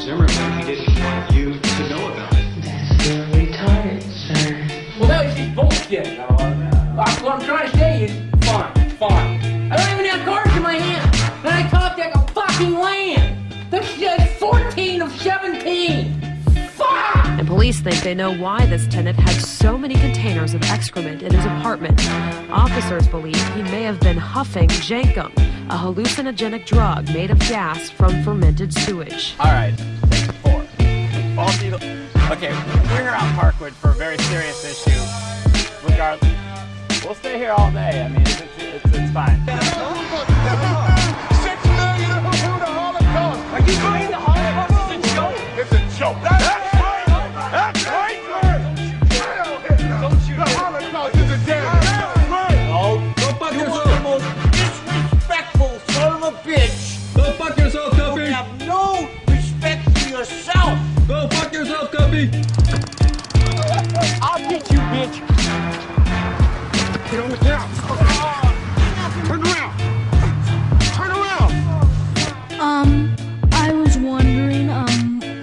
Zimmerman, he didn't want you to know about it. That's very retarded, sir. Well, that was just bullshit. What I'm trying to say is, fine. I don't even have cards in my hand. And I talk like a fucking lamb. This is 14 of 17. Fuck! And police think they know why this tenant had so many containers of excrement in his apartment. Officers believe he may have been huffing jankum, a hallucinogenic drug made of gas from fermented sewage. All right, take 4. Okay, we're here on Parkwood for a very serious issue. Regardless, we'll stay here all day. I mean, it's fine. 6 million who the Holocaust? Are you saying the Holocaust is a joke? It's a joke. That's right. That's right. Don't shoot. The Holocaust is a damn joke. Oh, go fuck yourself. The most disrespectful son of a bitch. Go fuck yourself, Guppy. You have no respect for yourself. Go fuck yourself, Guppy. I'll get you, bitch. Get on the ground. Turn around. Turn around. I was wondering,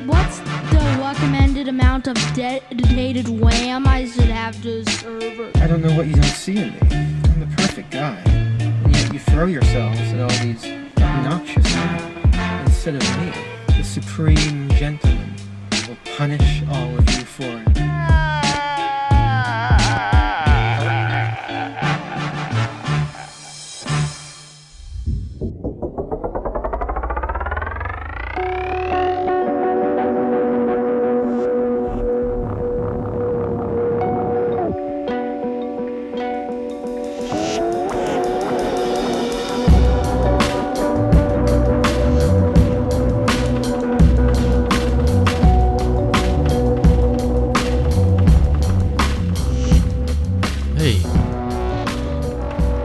what's the recommended amount of dedicated wham I should have to a server? I don't know what you don't see in me. I'm the perfect guy. And yet you throw yourselves at all these obnoxious men instead of me, the supreme gentleman who will punish all of you for it.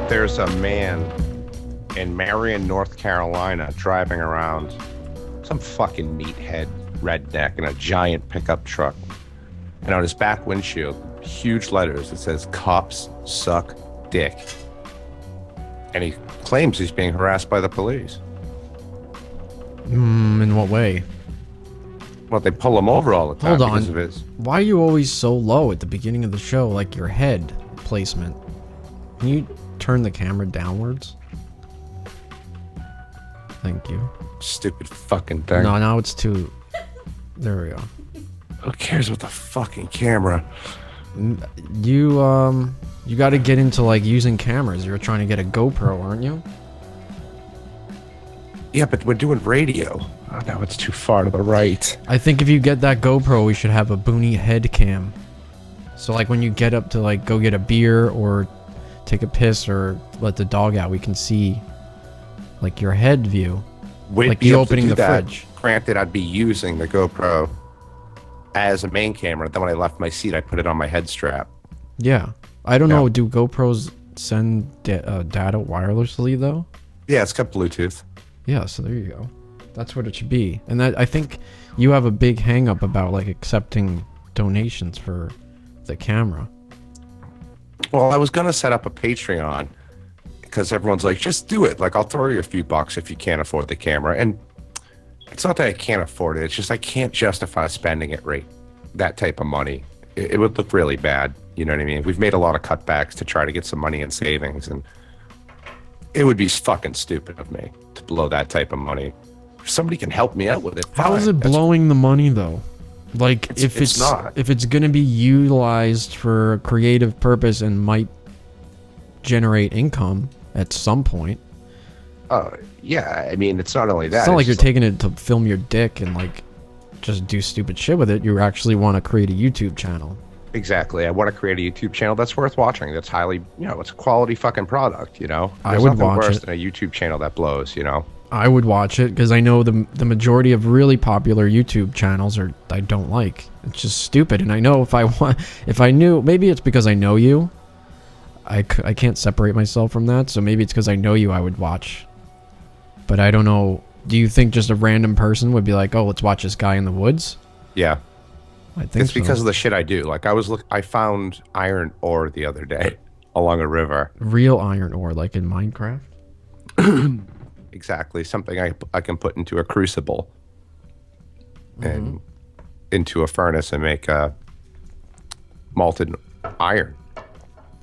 There's a man in Marion, North Carolina, driving around some fucking meathead redneck in a giant pickup truck. And on his back windshield, huge letters, it says, "Cops suck dick." And he claims he's being harassed by the police. In what way? Well, they pull him over all the time because of his... Why are you always so low at the beginning of the show, like your head placement? Can you turn the camera downwards? Thank you. Stupid fucking thing. No, now it's too... There we go. Who cares about the fucking camera? You gotta get into, like, using cameras. You're trying to get a GoPro, aren't you? Yeah, but we're doing radio. Oh, no, it's too far to the right. I think if you get that GoPro, we should have a Booney head cam. So, like, when you get up to, like, go get a beer or take a piss or let the dog out, we can see, like, your head view. We'd like be you able to opening do the that. fridge. Granted, I'd be using the GoPro as a main camera. Then when I left my seat, I put it on my head strap. Yeah. I don't know, do GoPros send data wirelessly, though? Yeah, it's got Bluetooth. Yeah, so there you go. That's what it should be. And that, I think you have a big hang up about, like, accepting donations for the camera. Well, I was going to set up a Patreon because everyone's like, just do it. Like, I'll throw you a few bucks if you can't afford the camera. And it's not that I can't afford it. It's just I can't justify spending it that type of money. It would look really bad. You know what I mean? We've made a lot of cutbacks to try to get some money in savings. And it would be fucking stupid of me to blow that type of money. If somebody can help me out with it. How is it blowing the money, though? Like, if it's going to be utilized for a creative purpose and might generate income at some point. Yeah, I mean, it's not only that. It's not like you're taking it to film your dick and, like, just do stupid shit with it. You actually want to create a YouTube channel. Exactly. I want to create a YouTube channel that's worth watching. That's highly, it's a quality fucking product, There's I would nothing watch worse it. than a YouTube channel that blows, I would watch it because I know the majority of really popular YouTube channels I don't like. It's just stupid. And I know if I knew, maybe it's because I know you. I can't separate myself from that. So maybe it's because I know you, I would watch. But I don't know. Do you think just a random person would be like, oh, let's watch this guy in the woods? Yeah. I think it's because of the shit I do. Like I found iron ore the other day along a river. Real iron ore, like in Minecraft? Exactly. Something I can put into a crucible. and into a furnace and make malted iron,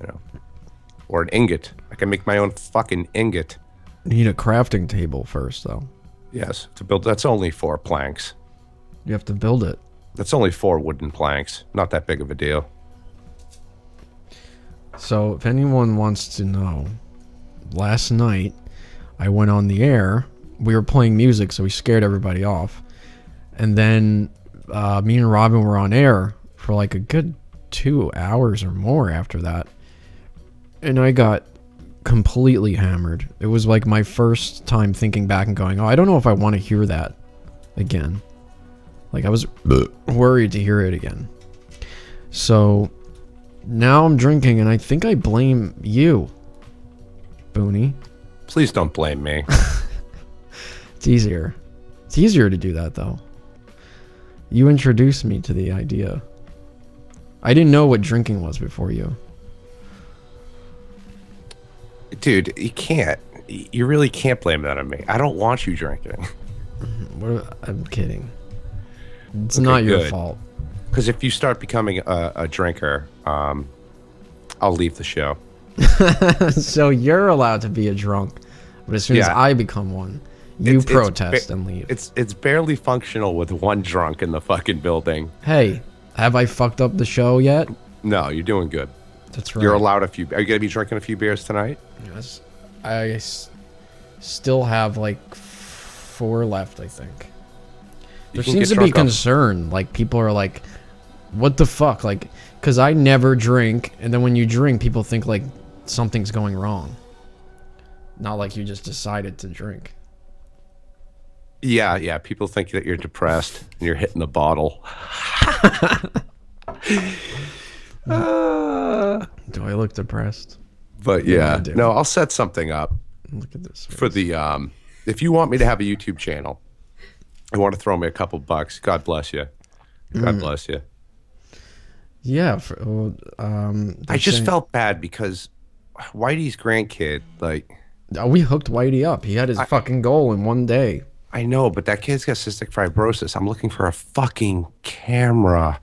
you know, or an ingot. I can make my own fucking ingot. You need a crafting table first, though. Yes, to build. That's only 4 planks. You have to build it. That's only 4 wooden planks. Not that big of a deal. So, if anyone wants to know, last night I went on the air. We were playing music, so we scared everybody off. And then me and Robin were on air for like a good 2 hours or more after that. And I got completely hammered. It was like my first time thinking back and going, oh, I don't know if I want to hear that again. Like I was worried to hear it again. So now I'm drinking and I think I blame you, Booney. Please don't blame me. It's easier. It's easier to do that though. You introduced me to the idea. I didn't know what drinking was before you. Dude, you can't. You really can't blame that on me. I don't want you drinking. I'm kidding. It's Okay, not your good. fault. Because if you start becoming a drinker, I'll leave the show. So you're allowed to be a drunk, but as soon as Yeah. I become one, you It's protest ba- and leave. It's barely functional with one drunk in the fucking building. Hey, have I fucked up the show yet? No, you're doing good. That's right. You're allowed a few. Are you gonna be drinking a few beers tonight? Yes. I still have like 4 left, I think. You There can seems get to be drunk off- concern. Like people are like, what the fuck? Like, because I never drink, and then when you drink, people think like something's going wrong. Not like you just decided to drink. Yeah. People think that you're depressed and you're hitting the bottle. Do I look depressed? But Yeah, yeah, I do. no, I'll set something up Look at this. for the. If you want me to have a YouTube channel, you want to throw me a couple bucks. God bless you. God bless you. Yeah. I just felt bad because Whitey's grandkid, like. We hooked Whitey up. He had his fucking goal in one day. I know, but that kid's got cystic fibrosis. I'm looking for a fucking camera.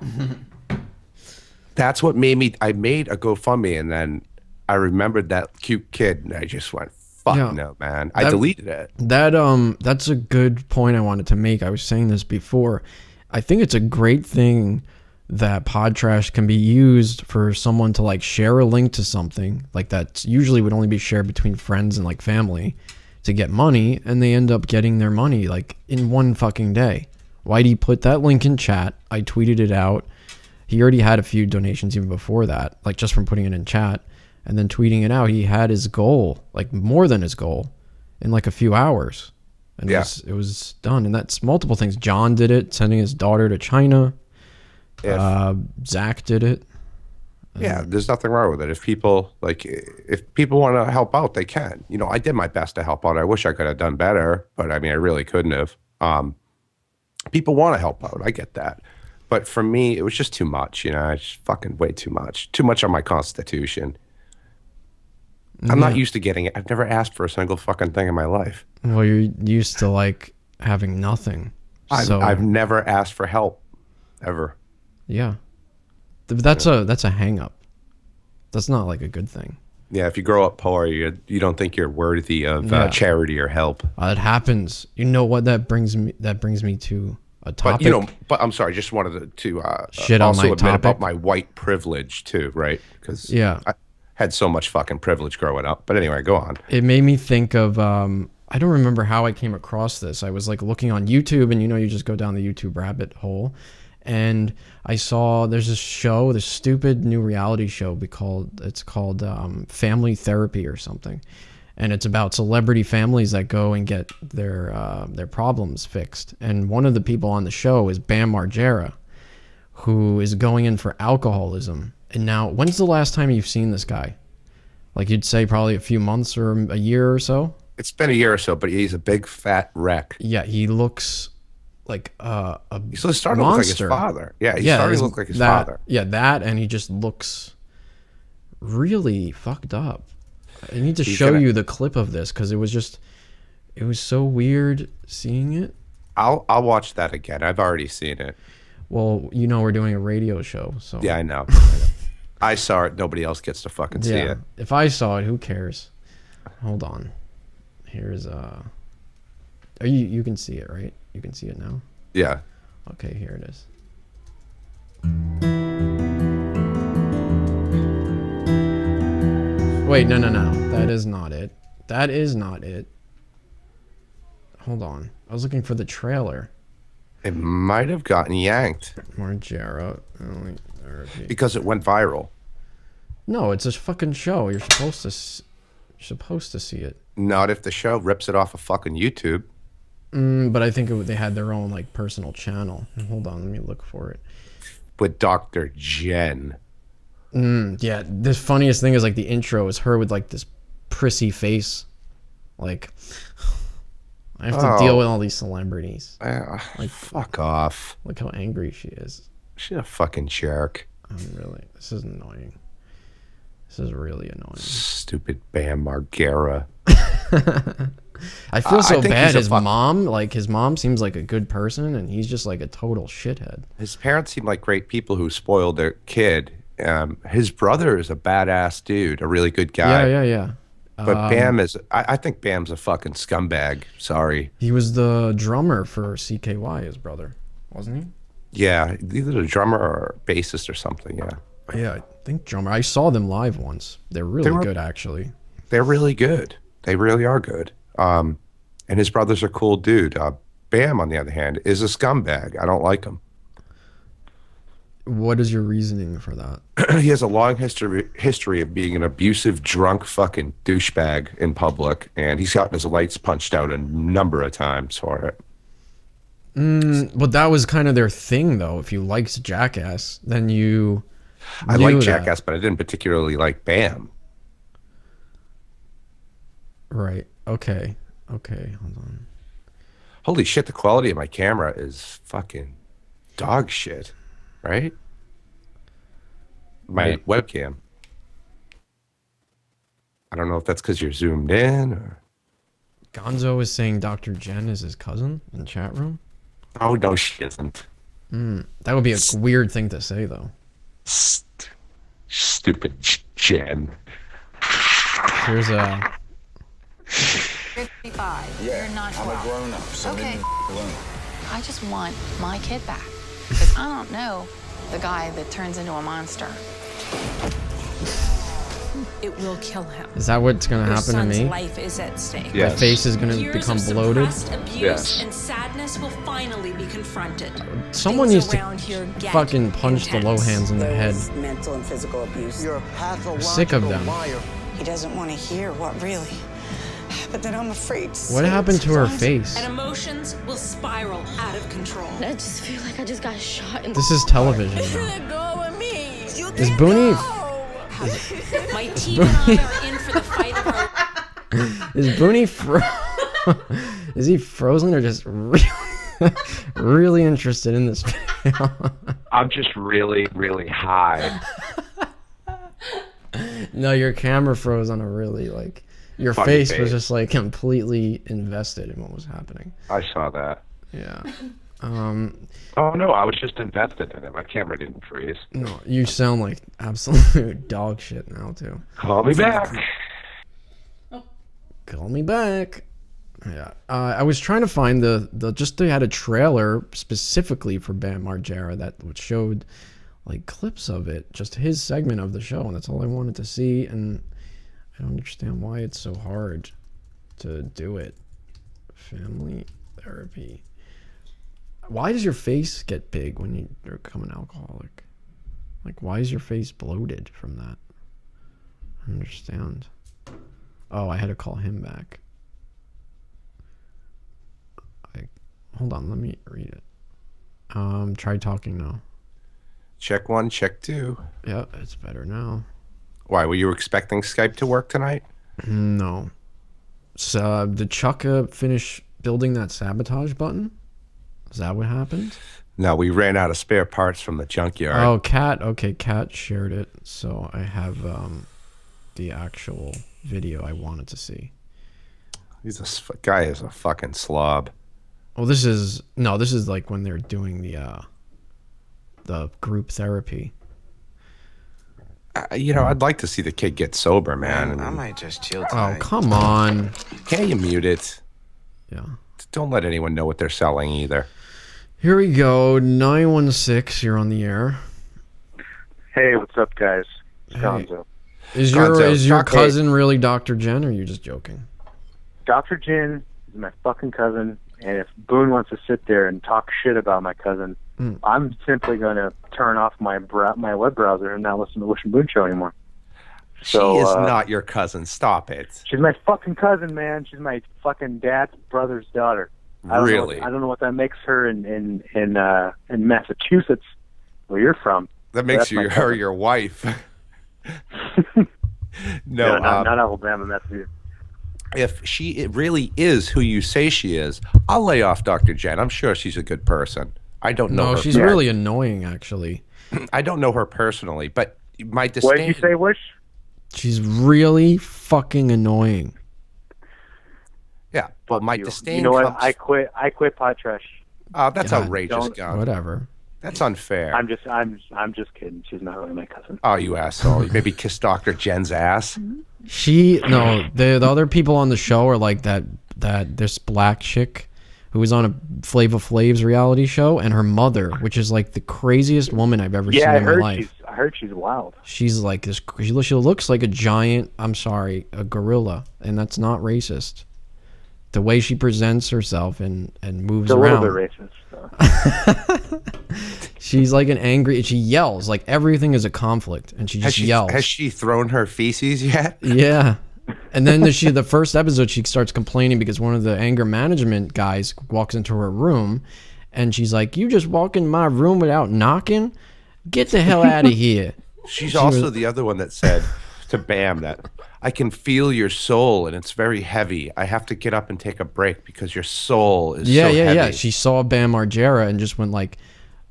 That's what made me. I made a GoFundMe, and then I remembered that cute kid, and I just went, "Fuck Yeah. no, man!" I deleted it. That's a good point I wanted to make. I was saying this before. I think it's a great thing that pod trash can be used for someone to like share a link to something like that usually would only be shared between friends and like family to get money, and they end up getting their money like in one fucking day. Whitey put that link in chat. I tweeted it out. He already had a few donations even before that, like just from putting it in chat and then tweeting it out. He had his goal, like more than his goal, in like a few hours. And Yeah. it was done. And that's multiple things. John did it, sending his daughter to China. Zach did it. Yeah, there's nothing wrong with it. If people want to help out, they can. You know, I did my best to help out. I wish I could have done better, but I mean, I really couldn't have. People want to help out. I get that. But for me, it was just too much. You know, it's fucking way too much. Too much on my constitution. I'm not used to getting it. I've never asked for a single fucking thing in my life. Well, you're used to like having nothing. I've never asked for help, ever. Yeah. That's a hang up. That's not like a good thing. Yeah, if you grow up poor, you don't think you're worthy of charity or help. It happens. You know what that brings me to a topic. But I'm sorry, just wanted to Shit on also my admit topic. about my white privilege too, right? Because I had so much fucking privilege growing up. But anyway, go on. It made me think of I don't remember how I came across this. I was like looking on YouTube, and you just go down the YouTube rabbit hole, and I saw there's this stupid new reality show it's called Family Therapy or something, and it's about celebrity families that go and get their problems fixed. And one of the people on the show is Bam Margera, who is going in for alcoholism. And now, when's the last time you've seen this guy? Like you'd say probably a few months or a year or so. It's been a year or so, but he's a big fat wreck. Yeah, he looks like He's starting to look like his father. Yeah, he's starting to look like his father. Yeah, that, and he just looks really fucked up. I need to show you the clip of this because it was so weird seeing it. I'll watch that again. I've already seen it. Well, you know we're doing a radio show, so Yeah, I know. I saw it. Nobody else gets to fucking see it. If I saw it, who cares? Hold on. Here's you can see it, right? You can see it now? Yeah. Okay, here it is. Wait, no. That is not it. That is not it. Hold on. I was looking for the trailer. It might have gotten yanked. Margera. Because it went viral. No, it's a fucking show. You're supposed to see it. Not if the show rips it off of fucking YouTube. But I think they had their own like personal channel. Hold on, let me look for it. With Dr. Jen. Yeah, the funniest thing is like the intro is her with like this prissy face. Like, I have to deal with all these celebrities. Like, fuck off. Look how angry she is. She's a fucking jerk. This is annoying. This is really annoying. Stupid Bam Margera. I feel so bad. His mom seems like a good person, and he's just like a total shithead. His parents seem like great people who spoiled their kid. His brother is a badass dude, a really good guy. Yeah. But Bam is, I think Bam's a fucking scumbag. Sorry. He was the drummer for CKY, his brother, wasn't he? Yeah, either the drummer or bassist or something, yeah. Yeah, I think drummer. I saw them live once. They're really good, actually. They're really good. They really are good. And his brother's a cool dude. Bam, on the other hand, is a scumbag. I don't like him. What is your reasoning for that? He has a long history of being an abusive, drunk fucking douchebag in public, and he's gotten his lights punched out a number of times for it. But that was kind of their thing, though. If you liked Jackass, then you I like Jackass, but I didn't particularly like Bam. Right. Okay. Hold on. Holy shit, the quality of my camera is fucking dog shit. Right? My webcam. I don't know if that's because you're zoomed in or... Gonzo is saying Dr. Jen is his cousin in the chat room. Oh, no, she isn't. That would be a weird thing to say, though. Stupid Jen. You're Here's 55. Yeah, You're not 12. I'm a grown-up, so Okay. leave me alone. I just want my kid back. Because I don't know the guy that turns into a monster. It will kill him. Is that what's going to Your happen to son's me? life is at stake. My face is going to Years become of bloated? suppressed abuse Yes. and sadness will finally be confronted. Someone Things needs around here to get fucking punch the intense. Lohans in the head. Mental and physical abuse. You're a I'm sick of them. He doesn't want to hear what really. But then I'm afraid to What say happened it to her sometimes. face? And emotions will spiral out of control. I just feel like I just got shot in the... This is television now. Let go of me. Is Booney... My team and I are in for the fight of our... Is Booney is he frozen or just really interested in this video? I'm just really, really high. No, your camera froze on a really, like... Your Funny face was face. just, like, completely invested in what was happening. I saw that. Yeah. Oh, no, I was just invested in it. My camera didn't freeze. No, you sound like absolute dog shit now, too. Call me back. Call me back. Yeah. I was trying to find they had a trailer specifically for Bam Margera that showed like clips of it, just his segment of the show, and that's all I wanted to see, and I don't understand why it's so hard to do it. Family therapy. Why does your face get big when you become an alcoholic? Like, why is your face bloated from that? I don't understand. Oh, I had to call him back. Hold on, let me read it. Try talking now. Check 1, check 2. Yeah, it's better now. Why, were you expecting Skype to work tonight? No. So, did Chuck finish building that sabotage button? Is that what happened? No, we ran out of spare parts from the junkyard. Oh, Kat. Okay, Kat shared it. So I have the actual video I wanted to see. Guy is a fucking slob. Well, this is like when they're doing the group therapy. I'd like to see the kid get sober, man. I might just chill Oh, tonight. come on. Can't you mute it? Yeah. Don't let anyone know what they're selling either. Here we go. 916, you're on the air. Hey, what's up, guys? It's Hey. Gonzo. Is your cousin really Dr. Jen, or are you just joking? Dr. Jen is my fucking cousin, and if Boone wants to sit there and talk shit about my cousin, I'm simply going to turn off my web browser and not listen to the Wush Boon show anymore. She is not your cousin. Stop it. She's my fucking cousin, man. She's my fucking dad's brother's daughter. Really? I don't know what that makes her in Massachusetts, where you're from. That makes her your wife. No, not Alabama, Massachusetts. If she really is who you say she is, I'll lay off Dr. Jen. I'm sure she's a good person. I don't know her. No, she's really annoying, actually. I don't know her personally, but my disdain... What did you say, Wish? She's really fucking annoying. Yeah, but my disdain You know what? comes... I quit pot trash. Oh, that's God, outrageous, Gon. Whatever. That's unfair. I'm just kidding. She's not really my cousin. Oh, you asshole. You maybe kiss Dr. Jen's ass? The other people on the show are like this black chick who was on a Flava Flav's reality show, and her mother, which is like the craziest woman I've ever seen in my life. I heard she's wild. She's like this. She looks like a giant. I'm sorry, a gorilla, and that's not racist. The way she presents herself and moves around. It's a little bit racist, though. She's like an angry. She yells like everything is a conflict, and she just yells. Has she thrown her feces yet? Yeah. And then the first episode, she starts complaining because one of the anger management guys walks into her room, and she's like, "You just walk in my room without knocking? Get the hell out of here." She's also the other one that said to Bam that, "I can feel your soul and it's very heavy. I have to get up and take a break because your soul is so heavy." Yeah. She saw Bam Margera and just went like,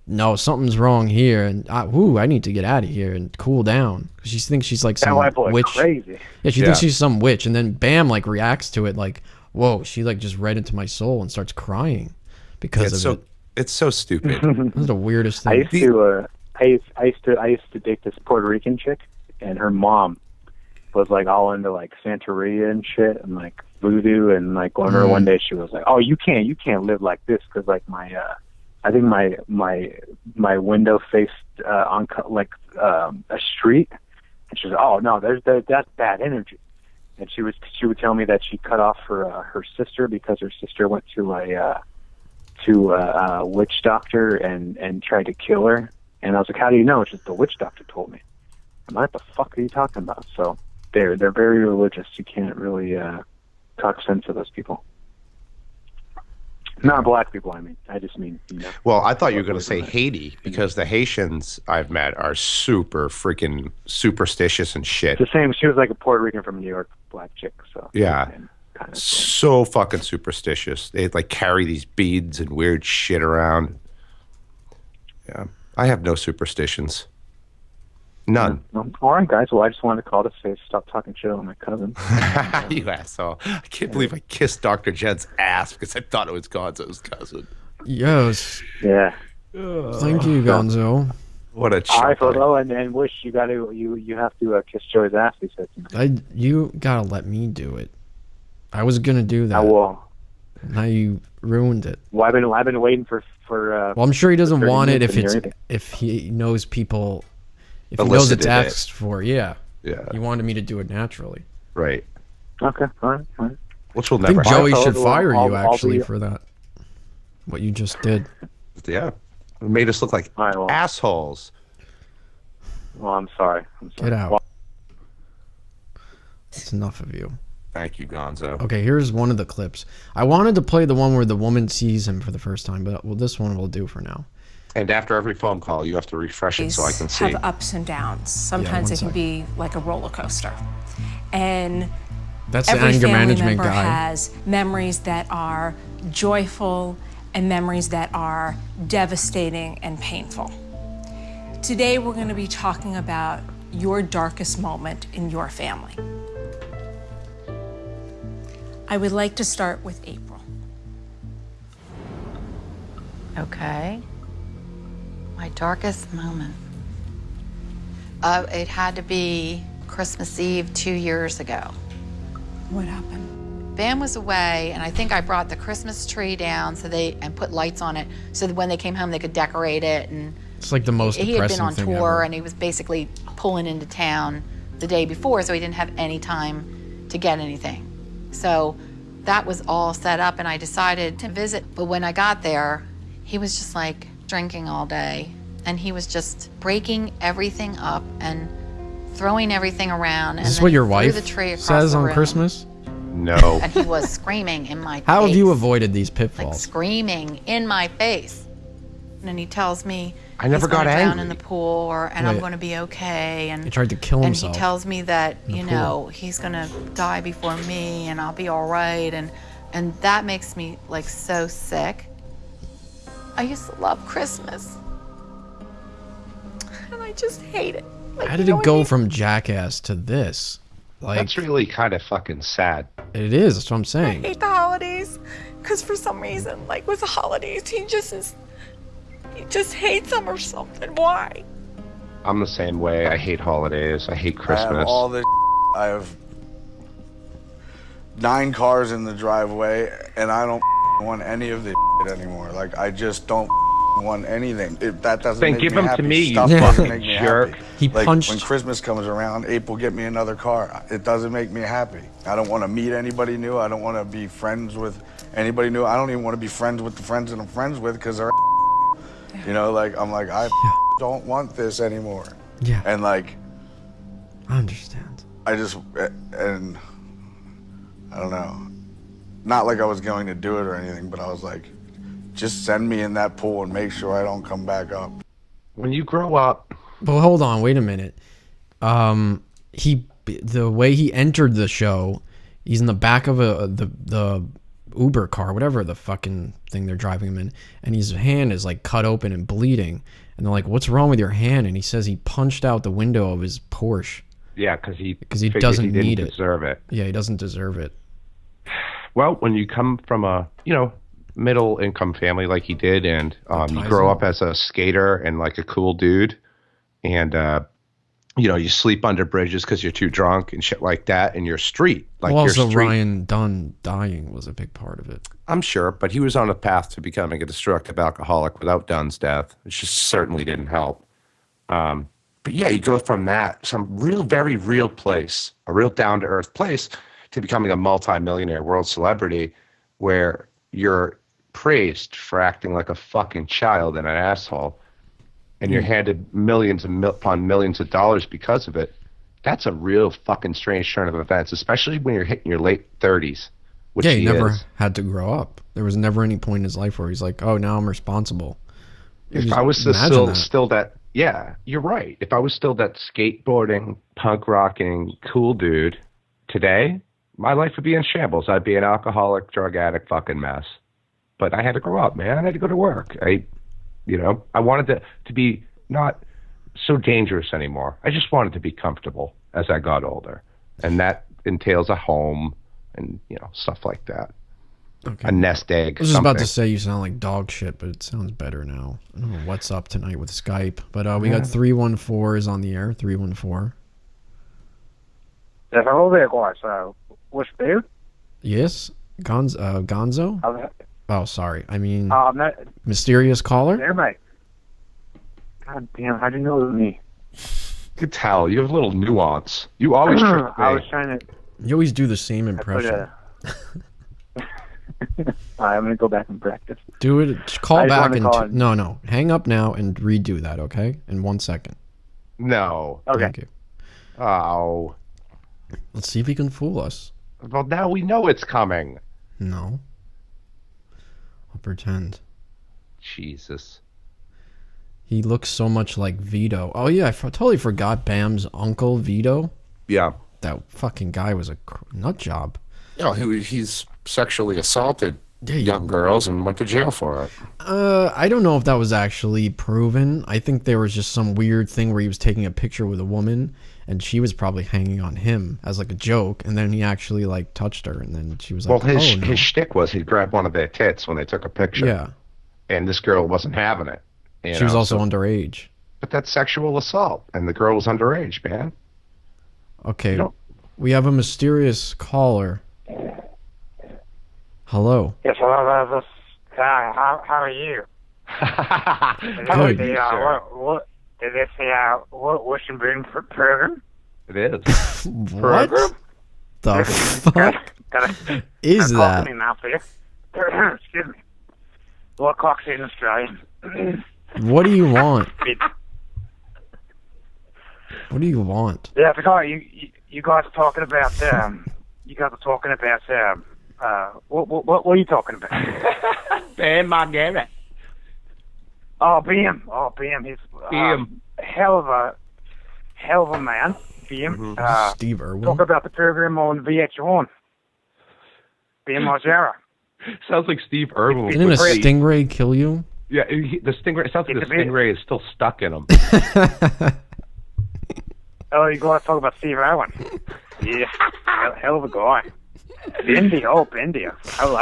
"No, something's wrong here, and I need to get out of here and cool down." She thinks she's like some witch. Crazy. Yeah, she thinks she's some witch, and then Bam like reacts to it like, "Whoa!" She like just read into my soul and starts crying because of it. It's so stupid. This is the weirdest thing. I used to date this Puerto Rican chick, and her mom was like all into like Santeria and shit, and like voodoo, and like one day she was like, "Oh, you can't live like this because like I think my window faced on a street," and she was, "Oh no, that's bad energy." And she would tell me that she cut off her sister because her sister went to a witch doctor and tried to kill her. And I was like, "How do you know?" It's just the witch doctor told me. I'm like, "What the fuck are you talking about?" So they're very religious. You can't really talk sense to those people. Not black people, I mean. I just mean, Well, I thought you were going to say Haiti, because the Haitians I've met are super freaking superstitious and shit. It's the same. She was like a Puerto Rican from New York, black chick. So yeah, so fucking superstitious. They like carry these beads and weird shit around. Yeah, I have no superstitions. None. All right, guys. Well, I just wanted to call to say stop talking shit on my cousin. You asshole. I can't believe I kissed Dr. Jen's ass because I thought it was Gonzo's cousin. Yes. Yeah. Thank you, Gonzo. What a all right, Photo, and Wish, you have to kiss Joey's ass, he said to me. You gotta let me do it. I was gonna do that. I will. Now you ruined it. Well, I've been waiting for well, I'm sure he doesn't want it if if he knows people. If he knows it's asked for, yeah. He wanted me to do it naturally. Right. Okay. All right. Which will I think never Joey happen. should fire you I'll actually be- for that. What you just did. Yeah. It made us look like assholes. Well, I'm sorry. Get out. It's enough of you. Thank you, Gonzo. Okay, here's one of the clips. I wanted to play the one where the woman sees him for the first time, but this one will do for now. And after every phone call, you have to refresh it so I can see. Have ups and downs. Sometimes it can be like a roller coaster. And that's the every anger family management member guy. has memories that are joyful and memories that are devastating and painful. Today we're going to be talking about your darkest moment in your family. I would like to start with April. Okay. My darkest moment. It had to be Christmas Eve 2 years ago. What happened? Bam was away, and I think I brought the Christmas tree down and put lights on it so that when they came home they could decorate it. And It's like the most he had been depressing on thing tour, ever. and he was basically pulling into town the day before, so he didn't have any time to get anything. So that was all set up, and I decided to visit. But when I got there, he was just like drinking all day, and he was just breaking everything up and throwing everything around. Is this and what then your threw wife the tree across says the on room. Christmas? No. And he was screaming in my How face. have you avoided these Like pitfalls? screaming in my face. And then he tells me I never he's gonna got drown angry. in the pool, and I'm Wait. going to be okay. And He tried to kill and himself. he tells me that in the you pool. know he's going to die before me, and I'll be all right. And that makes me like so sick. I used to love Christmas, and I just hate it. Like, How did you know it what I go mean? from Jackass to this? Like, That's really kind of fucking sad. it is. That's what I'm I saying. hate the holidays because for some reason, like with the holidays, he just hates them or something. Why? I'm the same way. I hate holidays. I hate I have Christmas. all this. I have 9 cars in the driveway, and I don't want any of this anymore. Like, I just don't want anything. That doesn't Then make give me them happy. to me, you Stuff fucking doesn't make me jerk. happy. He Like, punched- when Christmas comes around, April, get me another car. It doesn't make me happy. I don't want to meet anybody new. I don't want to be friends with anybody new. I don't even want to be friends with the friends that I'm friends with because they're, you know, like, I'm like, I don't want this anymore. Yeah, And like, I understand. I just, and I don't know, not like I was going to do it or anything, but I was like, just send me in that pool and make sure I don't come back up. When you grow up, But hold on, wait a minute. The way he entered the show, he's in the back of the Uber car, whatever the fucking thing they're driving him in, and his hand is like cut open and bleeding. And they're like, "What's wrong with your hand?" And he says he punched out the window of his Porsche. yeah, because he he figured doesn't he didn't need it. deserve it. Yeah, he doesn't deserve it. Well, when you come from a middle income family like he did, and you ties grow him. up as a skater and like a cool dude, and you sleep under bridges because you're too drunk and shit like that, and you're street like Well, you're also, street. Ryan Dunn dying was a big part of it. I'm sure, but he was on a path to becoming a destructive alcoholic without Dunn's death, which just certainly didn't help. But yeah, you go from that, some real, very real place, a real down-to-earth place, to becoming a multi-millionaire world celebrity where you're praised for acting like a fucking child and an asshole, and you're handed millions upon millions of dollars because of it. That's a real fucking strange turn of events, especially when you're hitting your late 30s. Which Yeah, he never is. had to grow up. There was never any point in his life where he's like, "Oh, now I'm responsible." If Just I was imagine still that, yeah, you're right. If I was still that skateboarding, punk rocking, cool dude today, my life would be in shambles. I'd be an alcoholic, drug addict, fucking mess. But I had to grow up, man. I had to go to work. I wanted to be not so dangerous anymore. I just wanted to be comfortable as I got older, and that entails a home and stuff like that. Okay. A nest egg. I was just about to something. say you sound like dog shit, but it sounds better now. I don't know what's up tonight with Skype, but we got 314 is on the air. 314. Hello there, guys. Wush Boon? Yes, Gonzo. Oh, sorry. I mean, I'm not mysterious caller. there, mate. God damn, how'd you know it was me? Could tell you have a little nuance. You always trick me. I was trying to. You always do the same I put impression. I'm gonna go back and practice. Do it. Just call I just back wanted and to call in. no. Hang up now and redo that. Okay, in 1 second. No. Okay. Thank you. Oh. Let's see if he can fool us. Well, now we know it's coming. No. I'll pretend. Jesus. He looks so much like Vito. Oh yeah, I totally forgot Bam's uncle Vito. Yeah. That fucking guy was a nut job. He's sexually assaulted Yeah, young girls and went to jail for it. I don't know if that was actually proven. I think there was just some weird thing where he was taking a picture with a woman and she was probably hanging on him as like a joke, and then he actually like touched her, and then she was like, Well, his "Oh no." his shtick was he'd grab one of their tits when they took a picture. Yeah. and this girl wasn't having it. She was also underage. But that's sexual assault, and the girl was underage, man. Okay, we have a mysterious caller. Hello. Yes, hello, this guy. How are you? Good. What is this Wush Boon program? It is. What the fuck is that? Excuse me. What clock's in Australia? What do you want? What do you want? Yeah, because you guys are talking about what are you talking about? Ben Margaret. Oh, BM. He's BM. hell of a man. BM. Steve Irwin. Talk about the program on VH1. BM Margera. Sounds like Steve Irwin. Didn't a stingray kill you? Yeah, the stingray. It sounds like the stingray is still stuck in him. Oh, you gotta talk about Steve Irwin. Yeah, hell of a guy. Bendy. I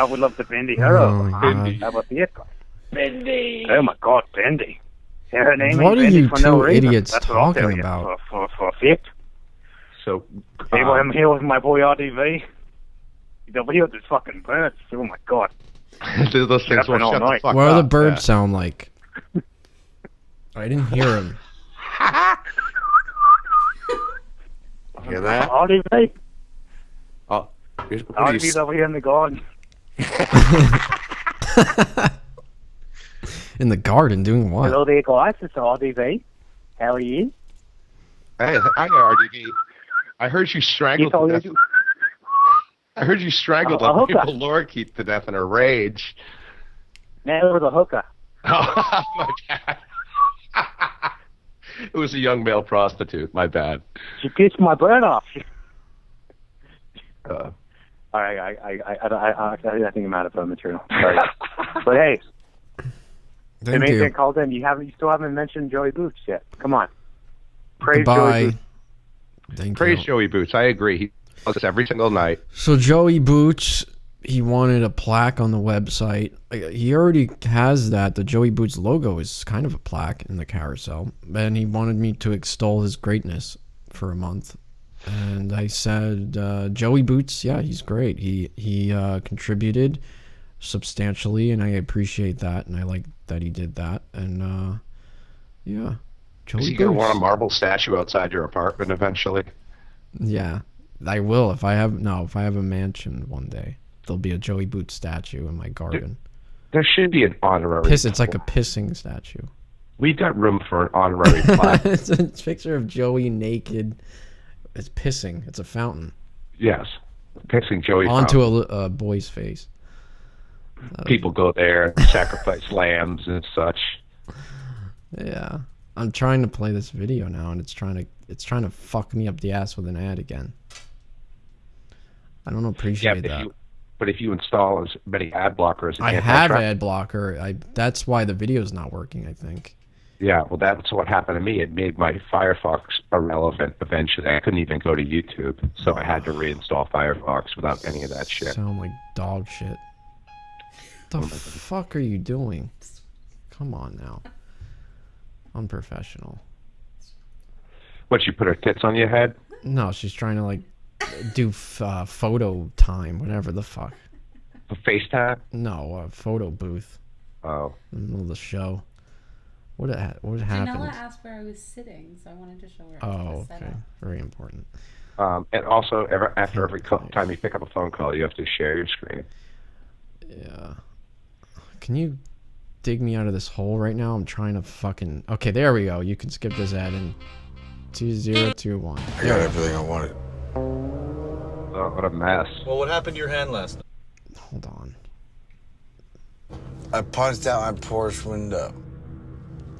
would love to Bendy her. Oh, How about the guy? Bendy. Oh my God, Bendy. Yeah, her name What is are Bendy you for no two reason. idiots That's what I'll tell talking you, about? For effect. So, I'm here with my boy RDV. They'll hear the fucking birds. Oh my God. Those things won't shut the fuck What do the up. birds sound like? I didn't hear him. Hear that? RDV. Oh, what do you RDV's over here in the garden. In the garden, doing what? Hello there, guys. It's RDV. How are you? Hey, hi there, RDV. I heard you strangled. I heard you strangled a hooker. people lorikeet to death in a rage. Man, it was a hooker. Oh, my bad. It was a young male prostitute. My bad. She pissed my bird off. I think I'm out of material. Sorry. But hey, the main thing called in. You still haven't mentioned Joey Boots yet. Come on. Praise Goodbye. Joey Boots. Praise Joey Boots. I agree. He does this every single night. So Joey Boots, he wanted a plaque on the website. He already has that. The Joey Boots logo is kind of a plaque in the carousel. And he wanted me to extol his greatness for a month. And I said, Joey Boots, yeah, he's great. He contributed substantially, and I appreciate that. And I like that he did that. And yeah, Joey Is he Boots. going to want a marble statue outside your apartment eventually? Yeah, I will. If I have a mansion one day, there'll be a Joey Boots statue in my garden. There should be an honorary. It's like a pissing statue. We've got room for an honorary plaque. It's a picture of Joey naked. It's pissing. It's a fountain. Yes, pissing Joey onto fountain. a boy's face. People go there and sacrifice lambs and such. Yeah, I'm trying to play this video now, and it's trying to fuck me up the ass with an ad again. I don't appreciate that. But if you install as many ad blockers, I have ad blocker. That's why the video's not working, I think. Yeah, well, that's what happened to me. It made my Firefox irrelevant eventually. I couldn't even go to YouTube, so I had to reinstall Firefox without any of that shit. Sound like dog shit. What the fuck are you doing? Come on now. Unprofessional. What, you put her tits on your head? No, she's trying to like do photo time, whatever the fuck. A FaceTime? No, a photo booth. Oh. In the middle of the show. What happened? Janella asked where I was sitting, so I wanted to show her. Oh, okay. Very important. And also, after every time you pick up a phone call, you have to share your screen. Yeah. Can you dig me out of this hole right now? I'm trying to fucking... Okay, there we go. You can skip this ad in 2021. I got everything I wanted. Oh, what a mess. Well, what happened to your hand last night? Hold on. I punched out my Porsche window.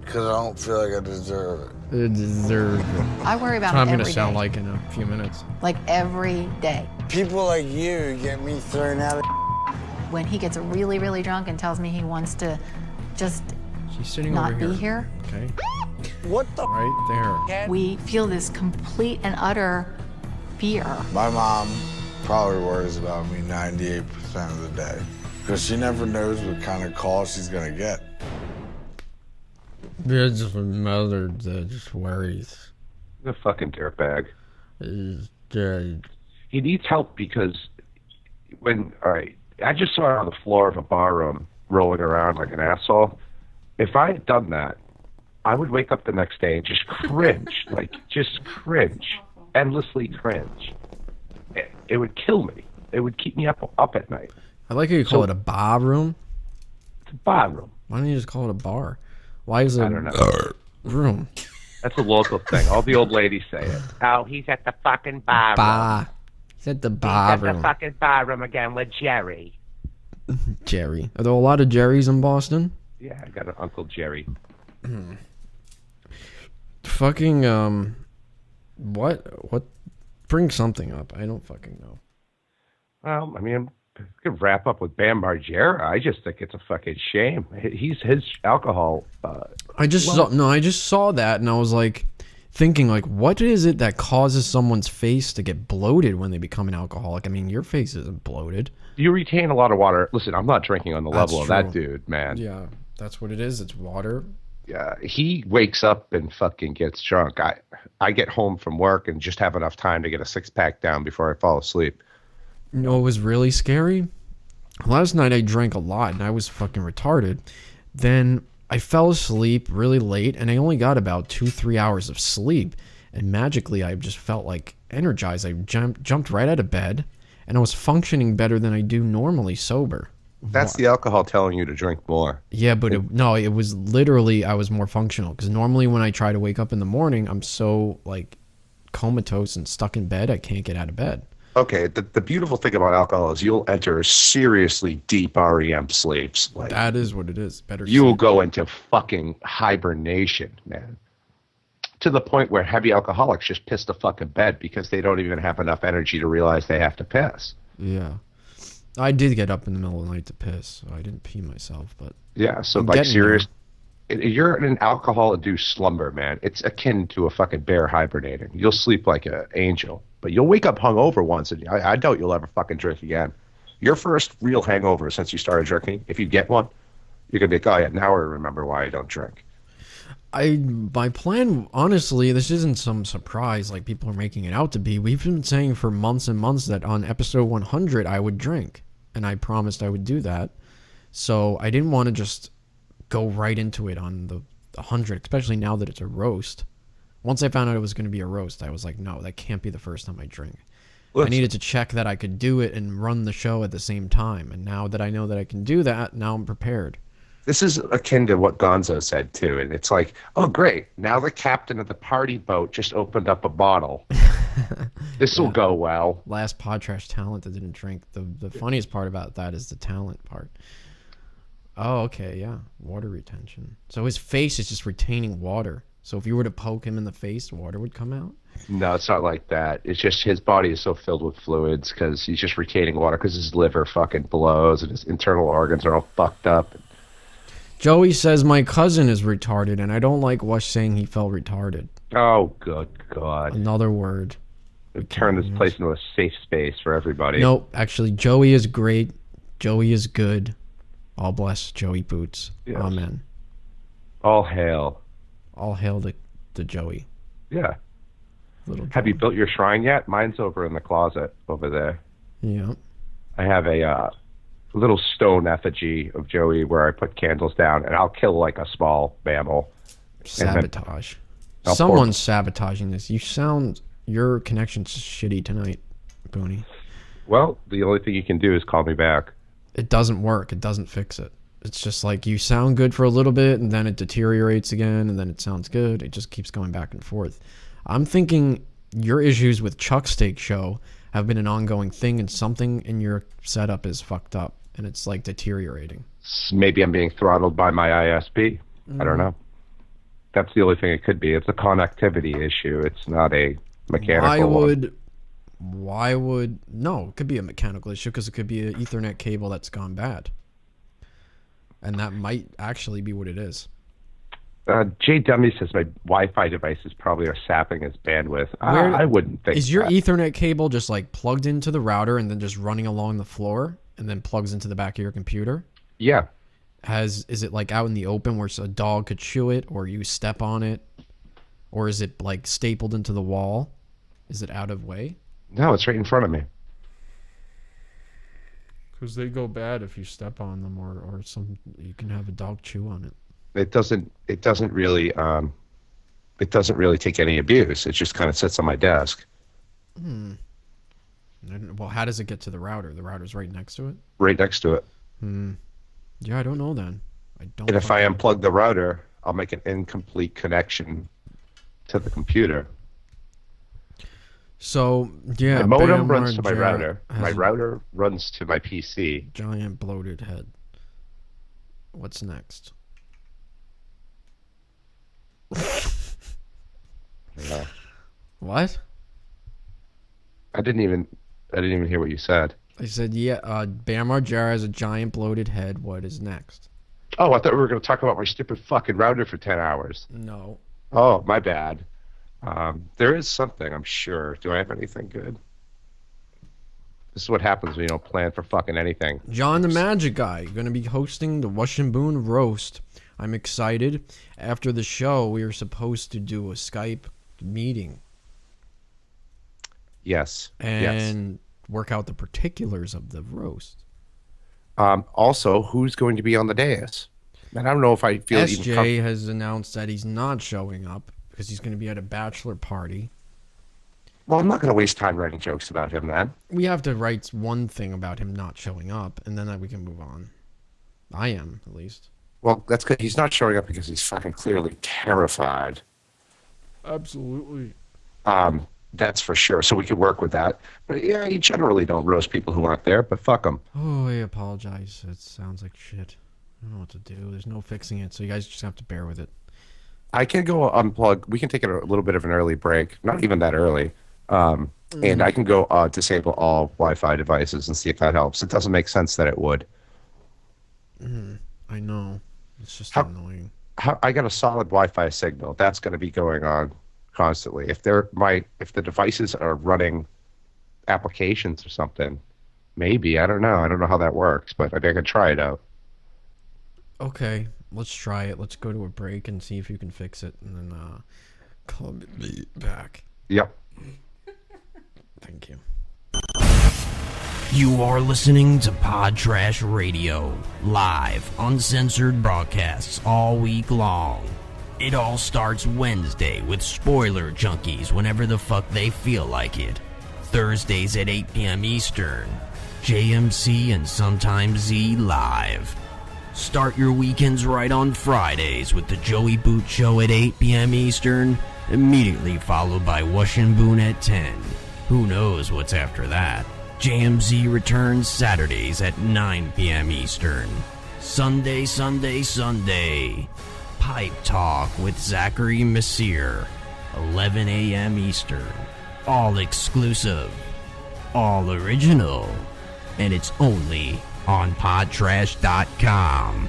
Because I don't feel like I deserve it. I worry about That's what I'm it going every to sound day. like in a few minutes. Like every day. People like you get me thrown out of... When he gets really, really drunk and tells me he wants to just She's sitting not over be here. here, Okay. What the... Right there. we feel this complete and utter fear. My mom probably worries about me 98% of the day. Because she never knows what kind of call she's going to get. It's a mother that just worries. The fucking dirtbag. He's dead. He needs help because I just saw him on the floor of a bar room rolling around like an asshole. If I had done that, I would wake up the next day and just cringe, endlessly cringe. It would kill me. It would keep me up at night. I like how you call it a bar room. It's a bar room. Why don't you just call it a bar? Why is it I don't know. Room? That's a local thing. All the old ladies say it. Oh, he's at the fucking bar room. He's at the bar He's room. at the fucking bar room again with Jerry. Jerry. Are there a lot of Jerrys in Boston? Yeah, I got an Uncle Jerry. Fucking, what? Bring something up. I don't fucking know. Well, I mean, I could wrap up with Bam Margera. I just think it's a fucking shame. His alcohol. I just saw that and I was like thinking like, what is it that causes someone's face to get bloated when they become an alcoholic? I mean, your face isn't bloated. You retain a lot of water. Listen, I'm not drinking on the That's level of that dude, man. Yeah, that's what it is. It's water. Yeah, he wakes up and fucking gets drunk. I get home from work and just have enough time to get a 6-pack down before I fall asleep. You know, it was really scary. Last night I drank a lot and I was fucking retarded. Then I fell asleep really late and I only got about 2-3 hours of sleep. And magically I just felt like energized. I jumped right out of bed and I was functioning better than I do normally sober. That's the alcohol telling you to drink more. Yeah, but it was literally I was more functional because normally when I try to wake up in the morning, I'm so like comatose and stuck in bed, I can't get out of bed. Okay, the beautiful thing about alcohol is you'll enter seriously deep REM sleeps. Like, that is what it is. You will go into fucking hibernation, man. To the point where heavy alcoholics just piss the fucking bed because they don't even have enough energy to realize they have to piss. Yeah. I did get up in the middle of the night to piss, so I didn't pee myself, but yeah, so I'm like getting serious, you're in an alcohol-induced slumber, man. It's akin to a fucking bear hibernating. You'll sleep like an angel, but you'll wake up hungover once, and I doubt you'll ever fucking drink again. Your first real hangover since you started drinking, if you get one, you're gonna be like, oh yeah, now I remember why I don't drink. My plan, honestly, this isn't some surprise like people are making it out to be. We've been saying for months and months that on episode 100 I would drink, and I promised I would do that. So I didn't want to just go right into it on the 100, especially now that it's a roast. Once I found out it was going to be a roast, I was like, no, that can't be the first time I drink. I needed to check that I could do it and run the show at the same time. And now that I know that I can do that, now I'm prepared. This is akin to what Gonzo said, too. And it's like, oh, great. Now the captain of the party boat just opened up a bottle. This will go well. Last Podtrash talent that didn't drink. The funniest part about that is the talent part. Oh, okay, yeah. Water retention. So his face is just retaining water. So if you were to poke him in the face, water would come out? No, it's not like that. It's just his body is so filled with fluids because he's just retaining water because his liver fucking blows and his internal organs are all fucked up. Joey says my cousin is retarded, and I don't like Wush saying he felt retarded. Oh, good God. Another word. Turn this place into a safe space for everybody. Nope, actually, Joey is great. Joey is good. All bless Joey Boots. Yes. Amen. All hail. All hail to Joey. Yeah. Have you built your shrine yet? Mine's over in the closet over there. Yeah. I have a little stone effigy of Joey where I put candles down, and I'll kill like a small mammal. Sabotage. Someone's sabotaging this. Your connection's shitty tonight, Booney. Well, the only thing you can do is call me back. It doesn't work. It doesn't fix it. It's just like you sound good for a little bit, and then it deteriorates again, and then it sounds good. It just keeps going back and forth. I'm thinking your issues with Chuck Steak Show have been an ongoing thing, and something in your setup is fucked up, and it's like deteriorating. Maybe I'm being throttled by my ISP. I don't know. That's the only thing it could be. It's a connectivity issue. It's not a mechanical Why would no, it could be a mechanical issue because it could be an Ethernet cable that's gone bad. And that might actually be what it is. Jay Dummy says my Wi-Fi devices probably are sapping its bandwidth. I wouldn't think Is your that. Ethernet cable just like plugged into the router and then just running along the floor and then plugs into the back of your computer? Yeah. Is it like out in the open where a dog could chew it, or you step on it, or is it like stapled into the wall? Is it out of way? No, it's right in front of me. Because they go bad if you step on them, or you can have a dog chew on it. It doesn't really take any abuse. It just kind of sits on my desk. Well, how does it get to the router? The router's right next to it? Right next to it. Yeah, I don't know then. And if I unplug the router, I'll make an incomplete connection to the computer. So, yeah. My modem runs to my router. My router runs to my PC. Giant bloated head. What's next? Yeah. What? I didn't even hear what you said. I said, yeah, Bam Margera has a giant bloated head. What is next? Oh, I thought we were going to talk about my stupid fucking router for 10 hours. No. Oh, my bad. There is something, I'm sure. Do I have anything good? This is what happens when you don't plan for fucking anything. John the Magic Guy, going to be hosting the Wush Boon roast. I'm excited. After the show, we were supposed to do a Skype meeting. Yes. And work out the particulars of the roast. Also, who's going to be on the dais? And I don't know if I feel SJ has announced that he's not showing up because he's going to be at a bachelor party. Well, I'm not going to waste time writing jokes about him then. We have to write one thing about him not showing up, and then we can move on. I am, at least. Well, that's good. He's not showing up because he's fucking clearly terrified. Absolutely. That's for sure. So we could work with that. But yeah, you generally don't roast people who aren't there, but fuck them. Oh, I apologize. It sounds like shit. I don't know what to do. There's no fixing it, so you guys just have to bear with it. I can go unplug. We can take a little bit of an early break. Not even that early. And I can go disable all Wi-Fi devices and see if that helps. It doesn't make sense that it would. I know. It's just annoying. I got a solid Wi-Fi signal. That's going to be going on constantly. If the devices are running applications or something, maybe. I don't know. I don't know how that works, but I think I could try it out. Okay, let's try it. Let's go to a break and see if you can fix it, and then call me back. Yep. Thank you. You are listening to Pod Trash Radio, live, uncensored broadcasts all week long. It all starts Wednesday with spoiler junkies whenever the fuck they feel like it. Thursdays at 8 p.m. Eastern, JMC and sometimes Z live. Start your weekends right on Fridays with the Joey Boot Show at 8 p.m. Eastern, immediately followed by Wush Boon at 10. Who knows what's after that? JMZ returns Saturdays at 9 p.m. Eastern. Sunday. Pipe Talk with Zachary Messire, 11 a.m. Eastern. All exclusive, all original, and it's only on podtrash.com.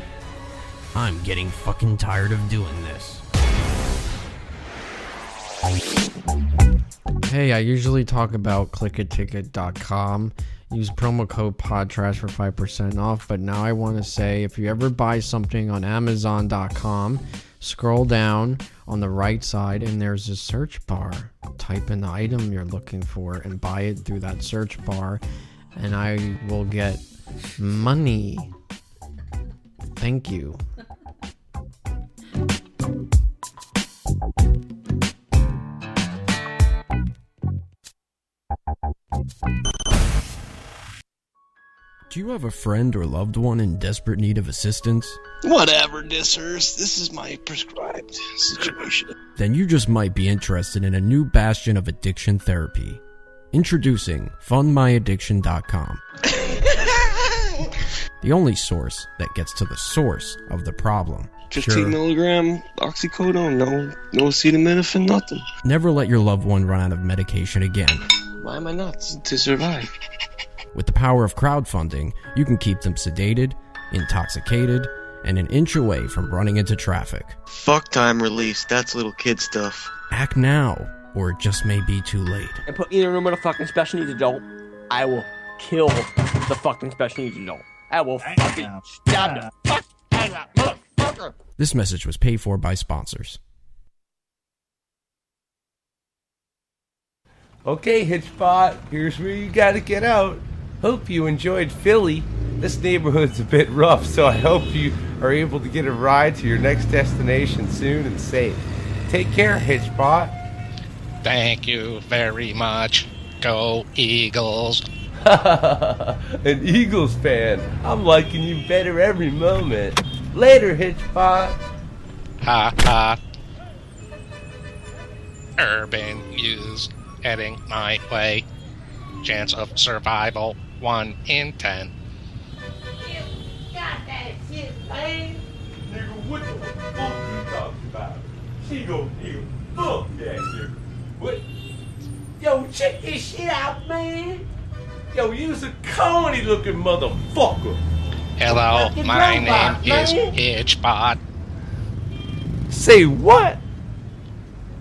I'm getting fucking tired of doing this. Hey, I usually talk about clickaticket.com. Use promo code PODTRASH for 5% off, but now I want to say if you ever buy something on Amazon.com, scroll down on the right side and there's a search bar. Type in the item you're looking for and buy it through that search bar, and I will get money. Thank you. Do you have a friend or loved one in desperate need of assistance? Whatever, dissers. This is my prescribed situation. Then you just might be interested in a new bastion of addiction therapy. Introducing FundMyAddiction.com. The only source that gets to the source of the problem. 15 milligram oxycodone, no acetaminophen, nothing. Never let your loved one run out of medication again. Why am I not to survive? With the power of crowdfunding, you can keep them sedated, intoxicated, and an inch away from running into traffic. Fuck time release, that's little kid stuff. Act now, or it just may be too late. And put me in a room with a fucking special needs adult, I will kill the fucking special needs adult. I will fucking stab the fuck out This message was paid for by sponsors. Okay, Hitchbot, here's where you gotta get out. Hope you enjoyed Philly. This neighborhood's a bit rough, so I hope you are able to get a ride to your next destination soon and safe. Take care, Hitchbot. Thank you very much. Go Eagles. An Eagles fan. I'm liking you better every moment. Later, Hitchbot. Ha ha. Urban use heading my way. Chance of survival 1 in 10. Got that shit, man. Nigga, what the fuck you talking about? She gon' nigga, fuck that nigga. What? Yo, check this shit out, man. Yo, you's a corny looking motherfucker. Hello, Fucking my robot, name is man. Hitchbot. Say what?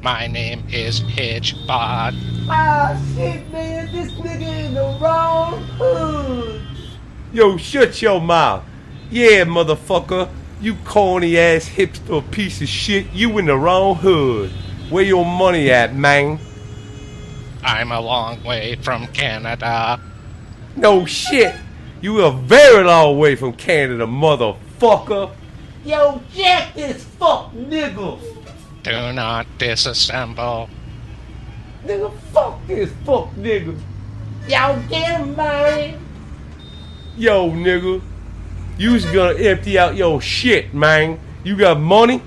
My name is Hitchbot. Ah, shit, man. This nigga in the wrong hood. Yo, shut your mouth. Yeah, motherfucker. You corny ass hipster piece of shit. You in the wrong hood. Where your money at, man? I'm a long way from Canada. No shit. You a very long way from Canada, motherfucker. Yo, jack this fuck nigga. Do not disassemble. Nigga, fuck this fuck nigga. Y'all get him, man. Yo, nigga. You's gonna empty out your shit, man. You got money?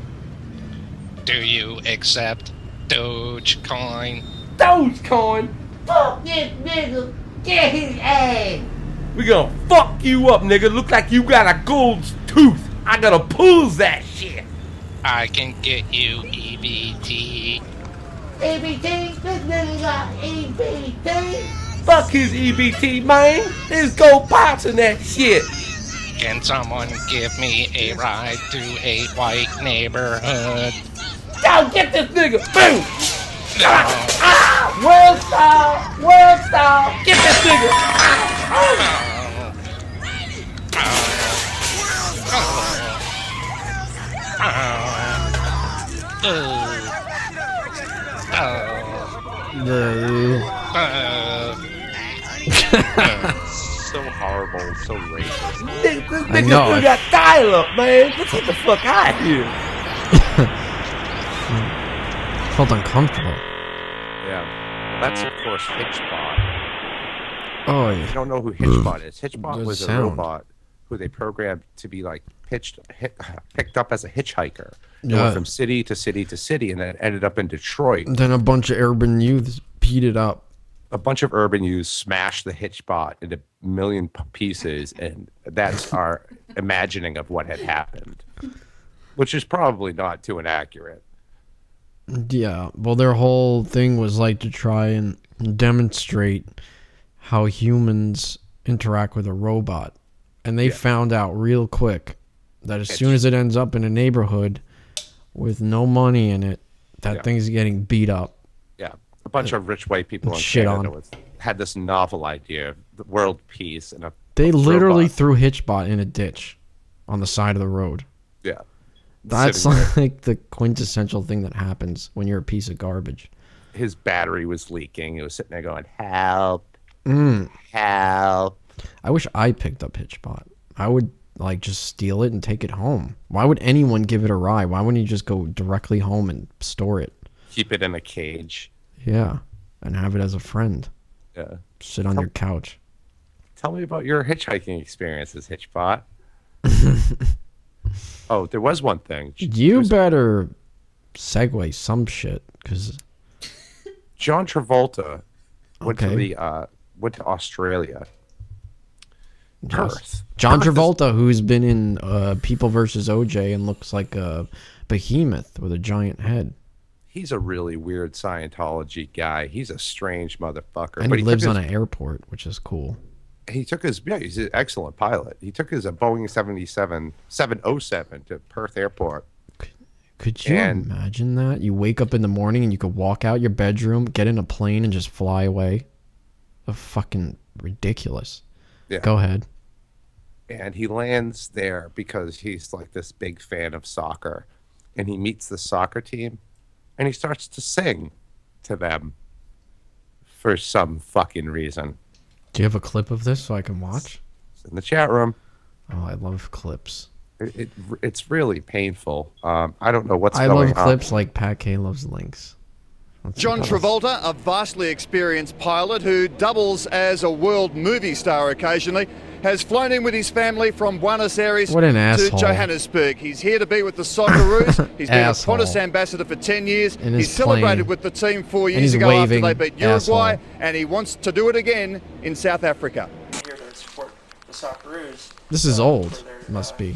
Do you accept Dogecoin? Dogecoin? Fuck this nigga. Get his ass. We gonna fuck you up, nigga. Look like you got a gold tooth. I gotta pull that shit. I can get you EBT. EBT? This nigga got EBT? Fuck his EBT, man. There's gold parts in that shit. Can someone give me a ride to a white neighborhood? Yo, get this nigga. Boom. Ah! World star. World star. Get this nigga. So horrible, so racist. This I know. nigga got dial up, man. Let's get the fuck out of here. Felt uncomfortable. Yeah. Well, that's, of course, Hitchbot. Oh, If you don't know who Hitchbot is, Hitchbot Good was sound. a robot who they programmed to be like picked up as a hitchhiker. They Yeah. went from city to city to city, and then ended up in Detroit. Then a bunch of urban youths beat it up. A bunch of urban youths smashed the Hitchbot into a million pieces, and that's our imagining of what had happened, which is probably not too inaccurate. Yeah, well, their whole thing was like to try and demonstrate how humans interact with a robot. And they found out real quick that as soon as it ends up in a neighborhood with no money in it, that thing's getting beat up. Yeah, a bunch of rich white people in Shit Canada on. had this novel idea of the world peace and a They literally robot. threw Hitchbot in a ditch on the side of the road. Yeah. That's Sitting there. like the quintessential thing that happens when you're a piece of garbage. His battery was leaking. He was sitting there going, "Help, Mm. help." I wish I picked up Hitchbot. I would like just steal it and take it home. Why would anyone give it a ride? Why wouldn't you just go directly home and store it? Keep it in a cage. Yeah, and have it as a friend. Yeah. Sit on your couch. Tell me about your hitchhiking experiences, Hitchbot. Oh, there was one thing. You better segue some shit, because John Travolta went to Okay. went to Australia. Perth. John Perth is- Travolta, who's been in People versus OJ and looks like a behemoth with a giant head. He's a really weird Scientology guy. He's a strange motherfucker. And But he took lives his- on an airport, which is cool. He took his he's an excellent pilot. He took his Boeing 707 to Perth Airport. Could you And- imagine that? You wake up in the morning and you could walk out your bedroom, get in a plane, and just fly away. Fucking ridiculous. Yeah. Go ahead. And he lands there because he's like this big fan of soccer. And he meets the soccer team and he starts to sing to them for some fucking reason. Do you have a clip of this so I can watch? It's in the chat room. Oh, I love clips. It's really painful. I don't know what's I going on. love clips like Pat K loves links. John Travolta, a vastly experienced pilot who doubles as a world movie star occasionally, has flown in with his family from Buenos Aires What an to asshole. Johannesburg. He's here to be with the Socceroos. He's been a Asshole. Qantas ambassador for 10 years. In his He's celebrated plane. with the team 4 And years he's ago after waving. they beat Uruguay, Asshole. and he wants to do it again in South Africa. Here to support the Socceroos. This is old. Must be.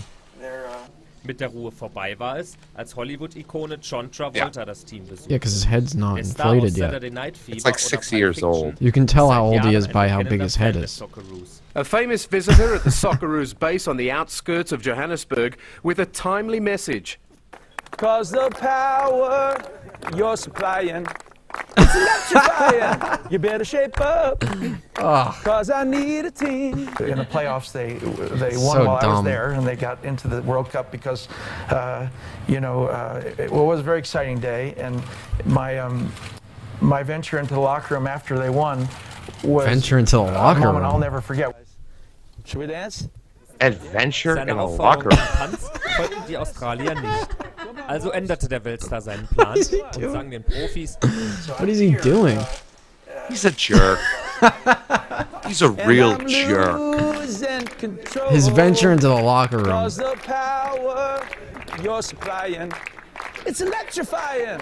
Mit der Ruhe vorbei war es, als Hollywood-Ikone John Travolta das Team besuchte. Yeah, because his head's not Der Star aus inflated yet. Saturday Night Fever It's like oder 6 Pulp years Fiction old. You can tell ist how seit old he Jahren is ein by how bekennender big his Fan head des is. Socceroos. A famous visitor at the Socceroos base on the outskirts of Johannesburg with a timely message. Cause the power you're supplying, it's electrifying. You better shape up. Cause I need a team. In the playoffs, they won So while I was dumb. there, and they got into the World Cup because, it was a very exciting day. And my venture into the locker room after they won was Venture into the locker a moment room. I'll never forget. Should we dance? Adventure in Seiner a Aufforderung locker room. zum Tanz folgten die Australier nicht. Also änderte der Weltstar seinen Plan und sang den Profis. What is he doing? He's a jerk. He's a real jerk. His venture into the locker room. Cause the power you're supplying, it's electrifying.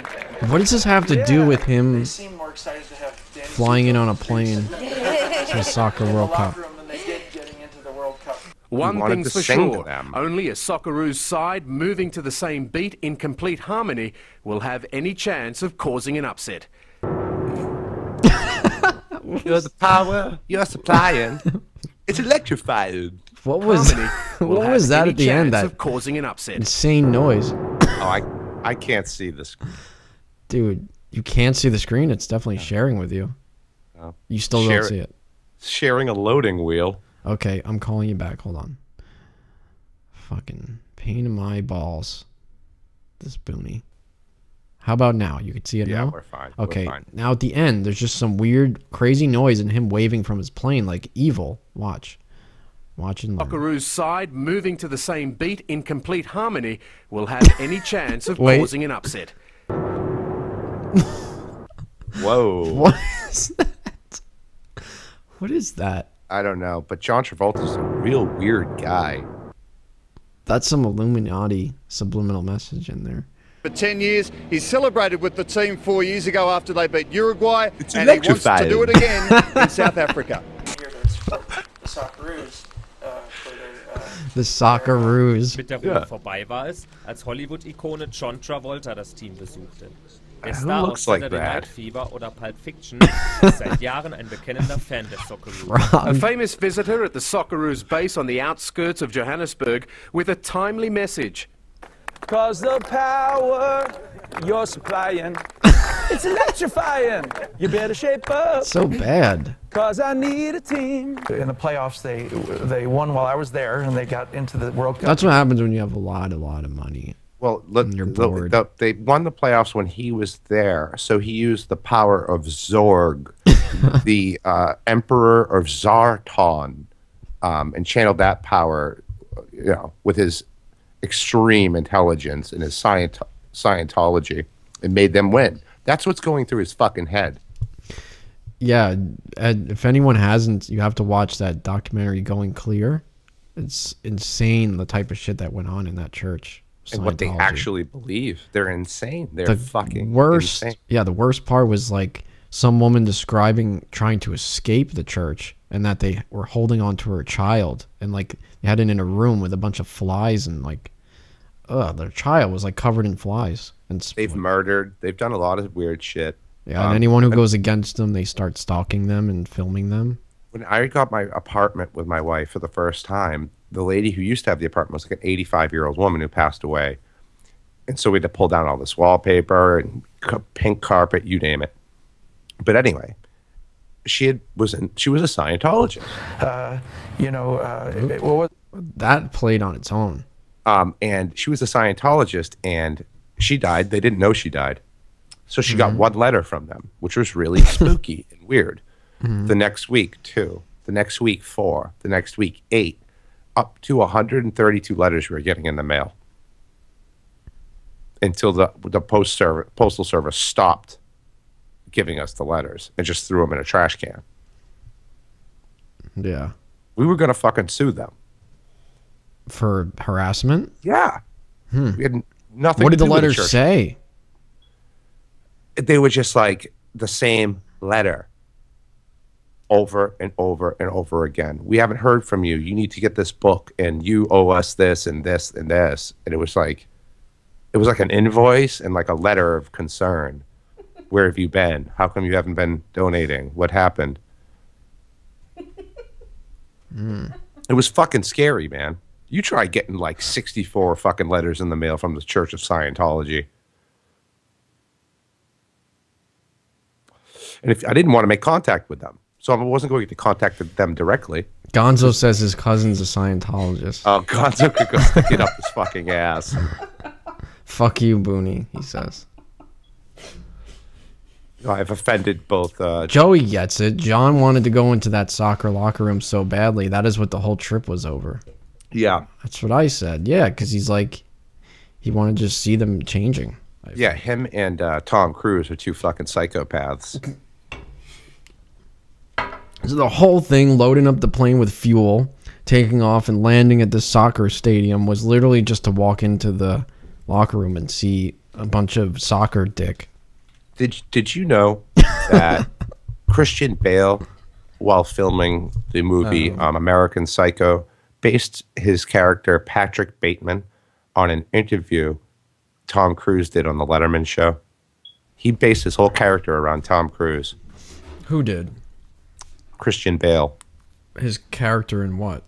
What does this have to do with him They seem more excited to have Danny flying in on a plane to a soccer World Cup? than they did getting into the World Cup. One wanted thing's to for sing to sure, them. only a Socceroos side moving to the same beat in complete harmony will have any chance of causing an upset. You're the power you're supplying. It's electrifying. What was Harmony will what have was that any at the end? chance That of causing an upset. insane noise. Oh, I can't see this. Dude, you can't see the screen. It's definitely sharing with you. Oh. You still Share don't see it. Sharing a loading wheel. Okay, I'm calling you back. Hold on. Fucking pain in my balls. This boonie. How about now? You can see it Yeah, now? we're fine. We're Okay, fine. now at the end, there's just some weird, crazy noise and him waving from his plane like evil. Watch. Watch and learn. Socceroos side moving to the same beat in complete harmony will have any chance of Wait. causing an upset. Whoa. What is that? What is that? I don't know, but John Travolta's a real weird guy. That's some Illuminati subliminal message in there. For 10 years, he's celebrated with the team 4 years ago after they beat Uruguay, It's and he wants to electrifying. do it again in South Africa. Here to support the Socceroos for their The Socceroos. Mit der Ruhe vorbei war es, als Hollywood-Ikone John Travolta das Team besuchte. Der Who Star aus looks like Saturday that? Night Fever oder Pulp Fiction ist seit Jahren ein bekennender Fan des Socceroos. A famous visitor at the Socceroos base on the outskirts of Johannesburg with a timely message. Cause the power you're supplying, it's electrifying. You better shape up. So bad. Cause I need a team. In the playoffs, they won while I was there, and they got into the World Cup. That's what happens when you have a lot of money. Well, You're bored. they won the playoffs when he was there, so he used the power of Zorg, the Emperor of Zartan, and channeled that power, with his extreme intelligence and his Scientology, and made them win. That's what's going through his fucking head. Yeah, if anyone hasn't, you have to watch that documentary Going Clear. It's insane the type of shit that went on in that church. And what they Scientology. actually believe. They're insane. They're The fucking worst. insane. Yeah, the worst part was like some woman describing trying to escape the church and that they were holding on to her child and like they had it in a room with a bunch of flies and like, their child was like covered in flies. And They've murdered. They've done a lot of weird shit. yeah, and anyone who goes against them, they start stalking them and filming them. When I got my apartment with my wife for the first time, the lady who used to have the apartment was like an 85-year-old woman who passed away. And so we had to pull down all this wallpaper and pink carpet, you name it. But anyway, she was a Scientologist. That played on its own. And she was a Scientologist, and she died. They didn't know she died. So she got one letter from them, which was really spooky and weird. The next week, 2. The next week, 4. The next week, 8. Up to 132 letters we were getting in the mail. Until the postal service stopped giving us the letters and just threw them in a trash can. Yeah. We were going to fucking sue them. For harassment? Yeah. We had nothing What did to the do with letters church. say? They were just like the same letter over and over and over again. We haven't heard from you. You need to get this book, and you owe us this and this and this. And it was like an invoice and like a letter of concern. Where have you been? How come you haven't been donating? What happened? It was fucking scary, man. You try getting like 64 fucking letters in the mail from the Church of Scientology. And if I didn't want to make contact with them, so I wasn't going to contact them directly. Gonzo says his cousin's a Scientologist. Oh, Gonzo could go stick it up his fucking ass. Fuck you, Booney, he says. I've offended both. Joey gets it. John wanted to go into that soccer locker room so badly. That is what the whole trip was over. Yeah. That's what I said. Yeah, because he's like, he wanted to just see them changing. Yeah, him and Tom Cruise are two fucking psychopaths. So the whole thing, loading up the plane with fuel, taking off and landing at the soccer stadium, was literally just to walk into the locker room and see a bunch of soccer dick. Did you know that Christian Bale, while filming the movie American Psycho, based his character Patrick Bateman on an interview Tom Cruise did on the Letterman show? He based his whole character around Tom Cruise. Who did? Christian Bale. His character in what?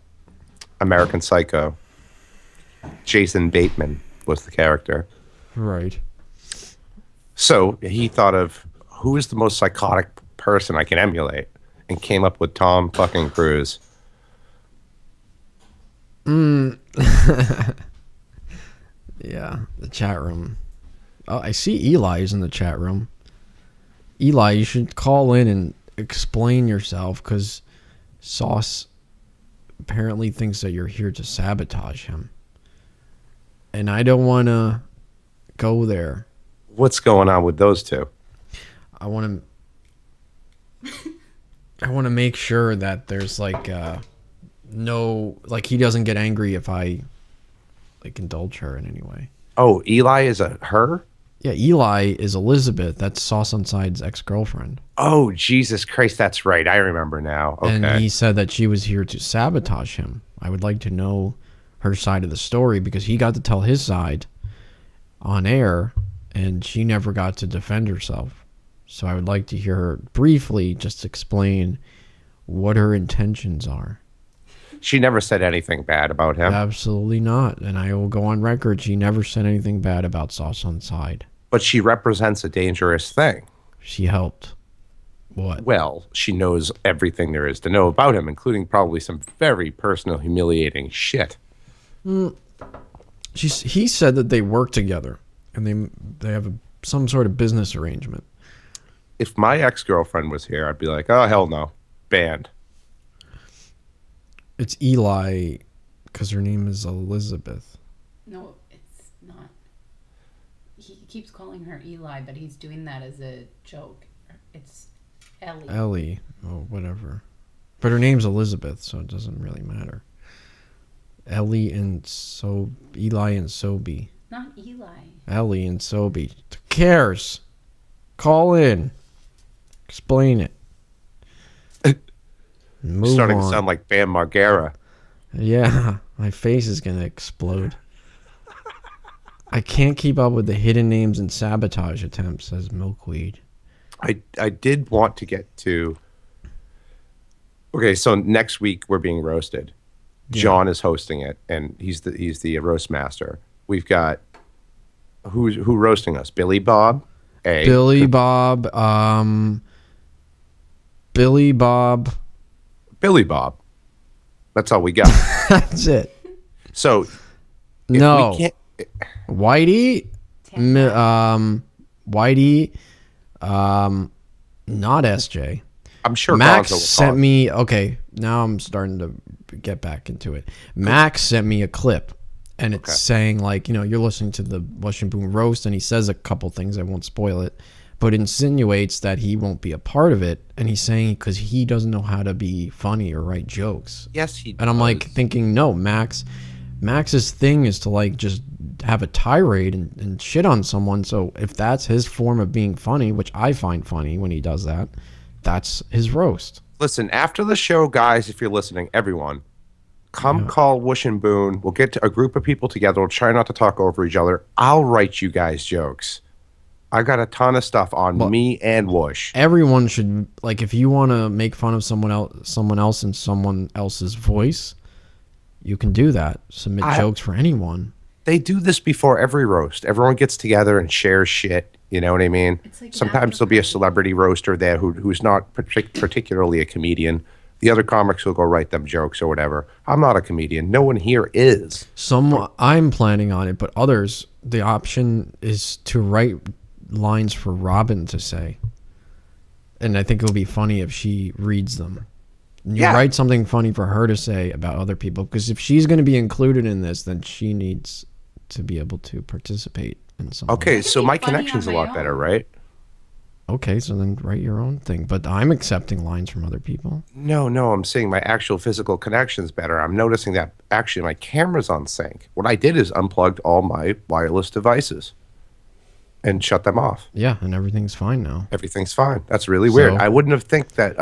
American Psycho. Jason Bateman was the character. Right. So he thought of who is the most psychotic person I can emulate, and came up with Tom fucking Cruise. Yeah, the chat room. Oh, I see Eli's in the chat room. Eli, you should call in and explain yourself, because Sauce apparently thinks that you're here to sabotage him. And I don't want to go there. What's going on with those two? I want to make sure that there's like no, like he doesn't get angry if I like indulge her in any way. Oh, Eli is a her? Yeah, Eli is Elizabeth. That's Sauce on Side's ex-girlfriend. Oh, Jesus Christ, that's right. I remember now. Okay. And he said that she was here to sabotage him. I would like to know her side of the story, because he got to tell his side on air, and she never got to defend herself. So I would like to hear her briefly just explain what her intentions are. She never said anything bad about him. Absolutely not. And I will go on record, she never said anything bad about Sauce on Side. But she represents a dangerous thing. She helped. What? Well, she knows everything there is to know about him, including probably some very personal, humiliating shit. He said that they work together, and they have some sort of business arrangement. If my ex-girlfriend was here, I'd be like, oh, hell no. Banned. It's Eli, because her name is Elizabeth. No, it's not. He keeps calling her Eli, but he's doing that as a joke. It's Ellie. Ellie. Oh, whatever. But her name's Elizabeth, so it doesn't really matter. Eli and Sobi. Not Eli. Ellie and Sobi. Who cares? Call in. Explain it. Move Starting on. to sound like Bam Margera. Yeah, my face is going to explode. I can't keep up with the hidden names and sabotage attempts, says Milkweed. I did want to get to... Okay, so next week we're being roasted. Yeah. John is hosting it, and he's the roast master. We've got... Who roasting us? Billy Bob? Billy Bob. Billy Bob. That's all we got. That's it. So, if No. we can't, Whitey, Whitey, not SJ. I'm sure Max Gonzo will sent talk. me. Okay, now I'm starting to get back into it. Max sent me a clip, and it's saying like, you're listening to the Wush Boon roast, and he says a couple things. I won't spoil it, but insinuates that he won't be a part of it, and he's saying because he doesn't know how to be funny or write jokes. Yes, he And I'm like thinking, no, Max's thing is to like just have a tirade and shit on someone. So if that's his form of being funny, which I find funny when he does that, that's his roast. Listen, after the show, guys, if you're listening, everyone, come call Wush and Boon. We'll get a group of people together. We'll try not to talk over each other. I'll write you guys jokes. I got a ton of stuff on me and Wush. Everyone should, like, if you want to make fun of someone else in someone else's voice, you can do that. Submit jokes for anyone. They do this before every roast. Everyone gets together and shares shit. You know what I mean? Sometimes there'll be a celebrity roaster there who's not particularly a comedian. The other comics will go write them jokes or whatever. I'm not a comedian. No one here is. I'm planning on it, but others, the option is to write lines for Robin to say. And I think it'll be funny if she reads them. And you write something funny for her to say about other people, because if she's going to be included in this, then she needs to be able to participate in something. Okay, so my connection's a lot better, right? Okay, so then write your own thing. But I'm accepting lines from other people. No, I'm saying my actual physical connection's better. I'm noticing that actually my camera's on sync. What I did is unplugged all my wireless devices and shut them off. Yeah, and everything's fine now. Everything's fine. That's really weird. I wouldn't have think that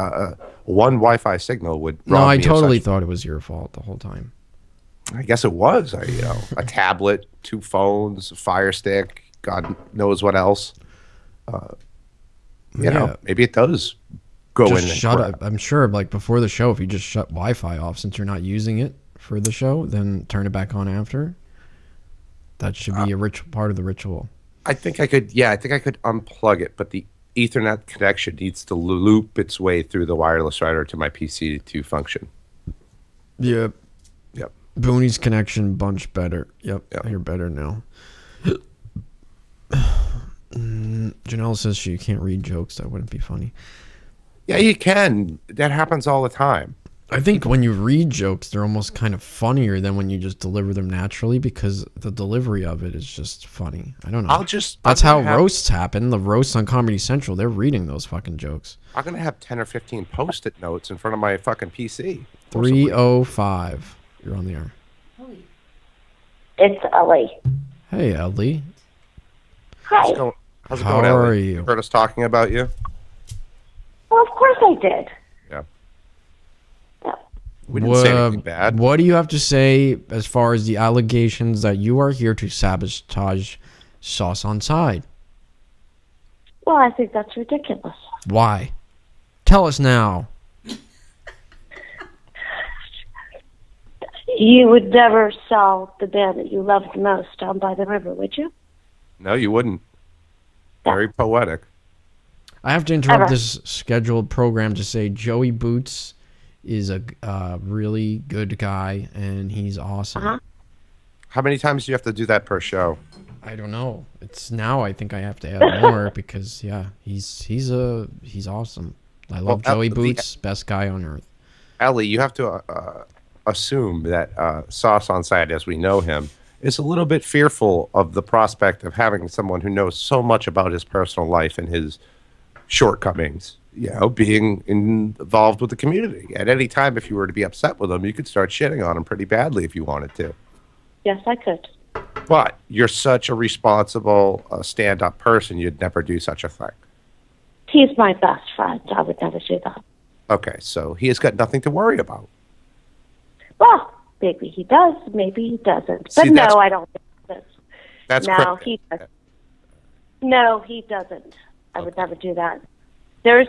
one Wi-Fi signal would rob No, I me totally of such. thought it was your fault the whole time. I guess it was. A tablet, 2 phones, a Fire Stick, God knows what else. Maybe it does go Just in and shut crap. up. I'm sure, like, before the show, if you just shut Wi-Fi off since you're not using it for the show, then turn it back on after. That should be a part of the ritual. I think I could unplug it, but the Ethernet connection needs to loop its way through the wireless router to my PC to function. Yep. Yep. Booney's connection bunch better. Yep. You're better now. Janelle says she can't read jokes. That wouldn't be funny. Yeah, you can. That happens all the time. I think when you read jokes, they're almost kind of funnier than when you just deliver them naturally, because the delivery of it is just funny. I don't know. That's how roasts happen. The roasts on Comedy Central, they're reading those fucking jokes. I'm going to have 10 or 15 Post-it notes in front of my fucking PC. 305. You're on the air. It's Ellie. Hey, Ellie. Hi. How's it going, How Ellie? are you? Heard us talking about you? Well, of course I did. Yeah. We didn't say anything bad. What do you have to say as far as the allegations that you are here to sabotage Sauce on Side? Well, I think that's ridiculous. Why? Tell us now. You would never sell the band that you loved the most down by the river, would you? No, you wouldn't. Very poetic. I have to interrupt this scheduled program to say Joey Boots is a really good guy, and he's awesome. How many times do you have to do that per show? I don't know. It's now I think I have to add more because he's awesome. I love Joey Boots, best guy on earth. Ellie, you have to assume that Sauce on Side, as we know him, is a little bit fearful of the prospect of having someone who knows so much about his personal life and his shortcomings, being involved with the community. At any time, if you were to be upset with him, you could start shitting on him pretty badly if you wanted to. Yes, I could. But you're such a responsible, stand-up person, you'd never do such a thing. He's my best friend. I would never do that. Okay, so he has got nothing to worry about. Well, maybe he does, maybe he doesn't. But See, no, I don't think he does. That's no, cryptic. he doesn't. No, he doesn't. I would never do that. There's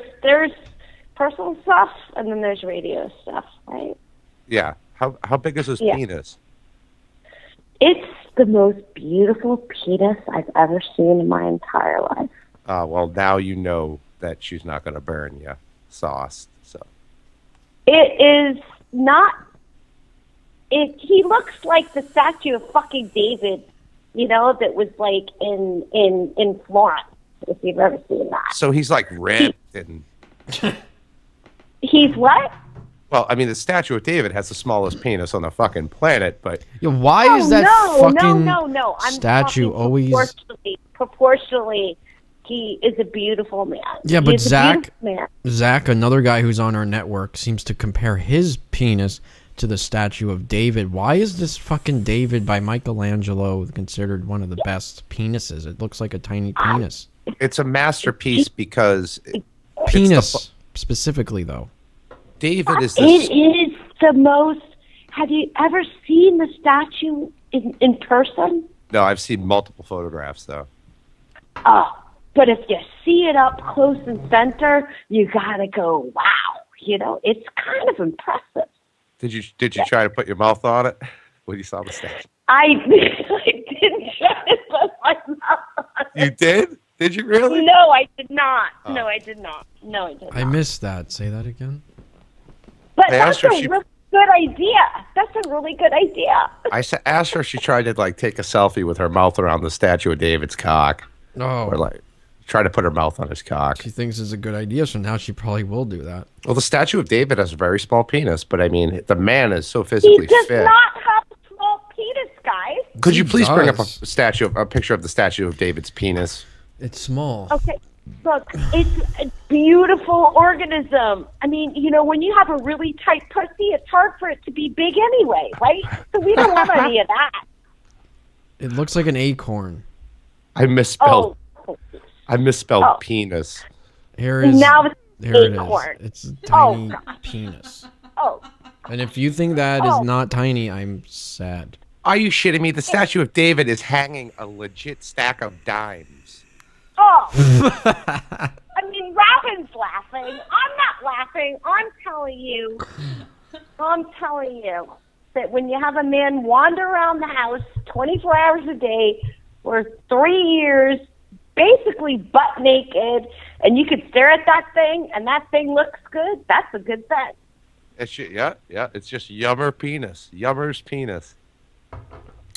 personal stuff, and then there's radio stuff, right? Yeah. How big is his penis? It's the most beautiful penis I've ever seen in my entire life. Well, now you know that she's not going to burn you, Sauce. So It is not. he looks like the statue of fucking David, you know, that was like in Florence, if you've ever seen that. So he's like ripped and... He's what? Well, I mean, the statue of David has the smallest penis on the fucking planet, but... Yeah, why is that fucking no. I'm statue talking always... Proportionally, he is a beautiful man. Yeah, but He's a beautiful man. Zach, another guy who's on our network, seems to compare his penis to the statue of David. Why is this fucking David by Michelangelo considered one of the best penises? It looks like a tiny penis. It's a masterpiece because... Penis, specifically, though. David is It is the most... Have you ever seen the statue in person? No, I've seen multiple photographs, though. Oh, but if you see it up close and center, you gotta go, wow. You know, it's kind of impressive. Did you try to put your mouth on it when you saw the statue? I didn't try to put my mouth on it. You did? Did you really? No, I did not. Oh. No, I did not. No, I did not. I missed that. Say that again. But that's a really good idea. That's a really good idea. I asked her if she tried to like take a selfie with her mouth around the statue of David's cock. Oh. Or like try to put her mouth on his cock. She thinks it's a good idea, so now she probably will do that. Well, the statue of David has a very small penis, but I mean, the man is so physically He does fit. not have a small penis, guys. Could you please bring up a picture of the statue of David's penis? It's small. Okay, look, it's a beautiful organism. I mean, you know, when you have a really tight pussy, it's hard for it to be big anyway, right? So we don't want any of that. It looks like an acorn. I misspelled. Oh. I misspelled penis. Here is. Now it's here it acorn. is. It's a tiny God. penis. Oh. And if you think that is not tiny, I'm sad. Are you shitting me? The statue of David is hanging a legit stack of dimes. Oh. I mean, Robin's laughing. I'm not laughing. I'm telling you that when you have a man wander around the house 24 hours a day for 3 years, basically butt naked, and you could stare at that thing, and that thing looks good, that's a good thing. It's yeah. It's just Yummer's penis.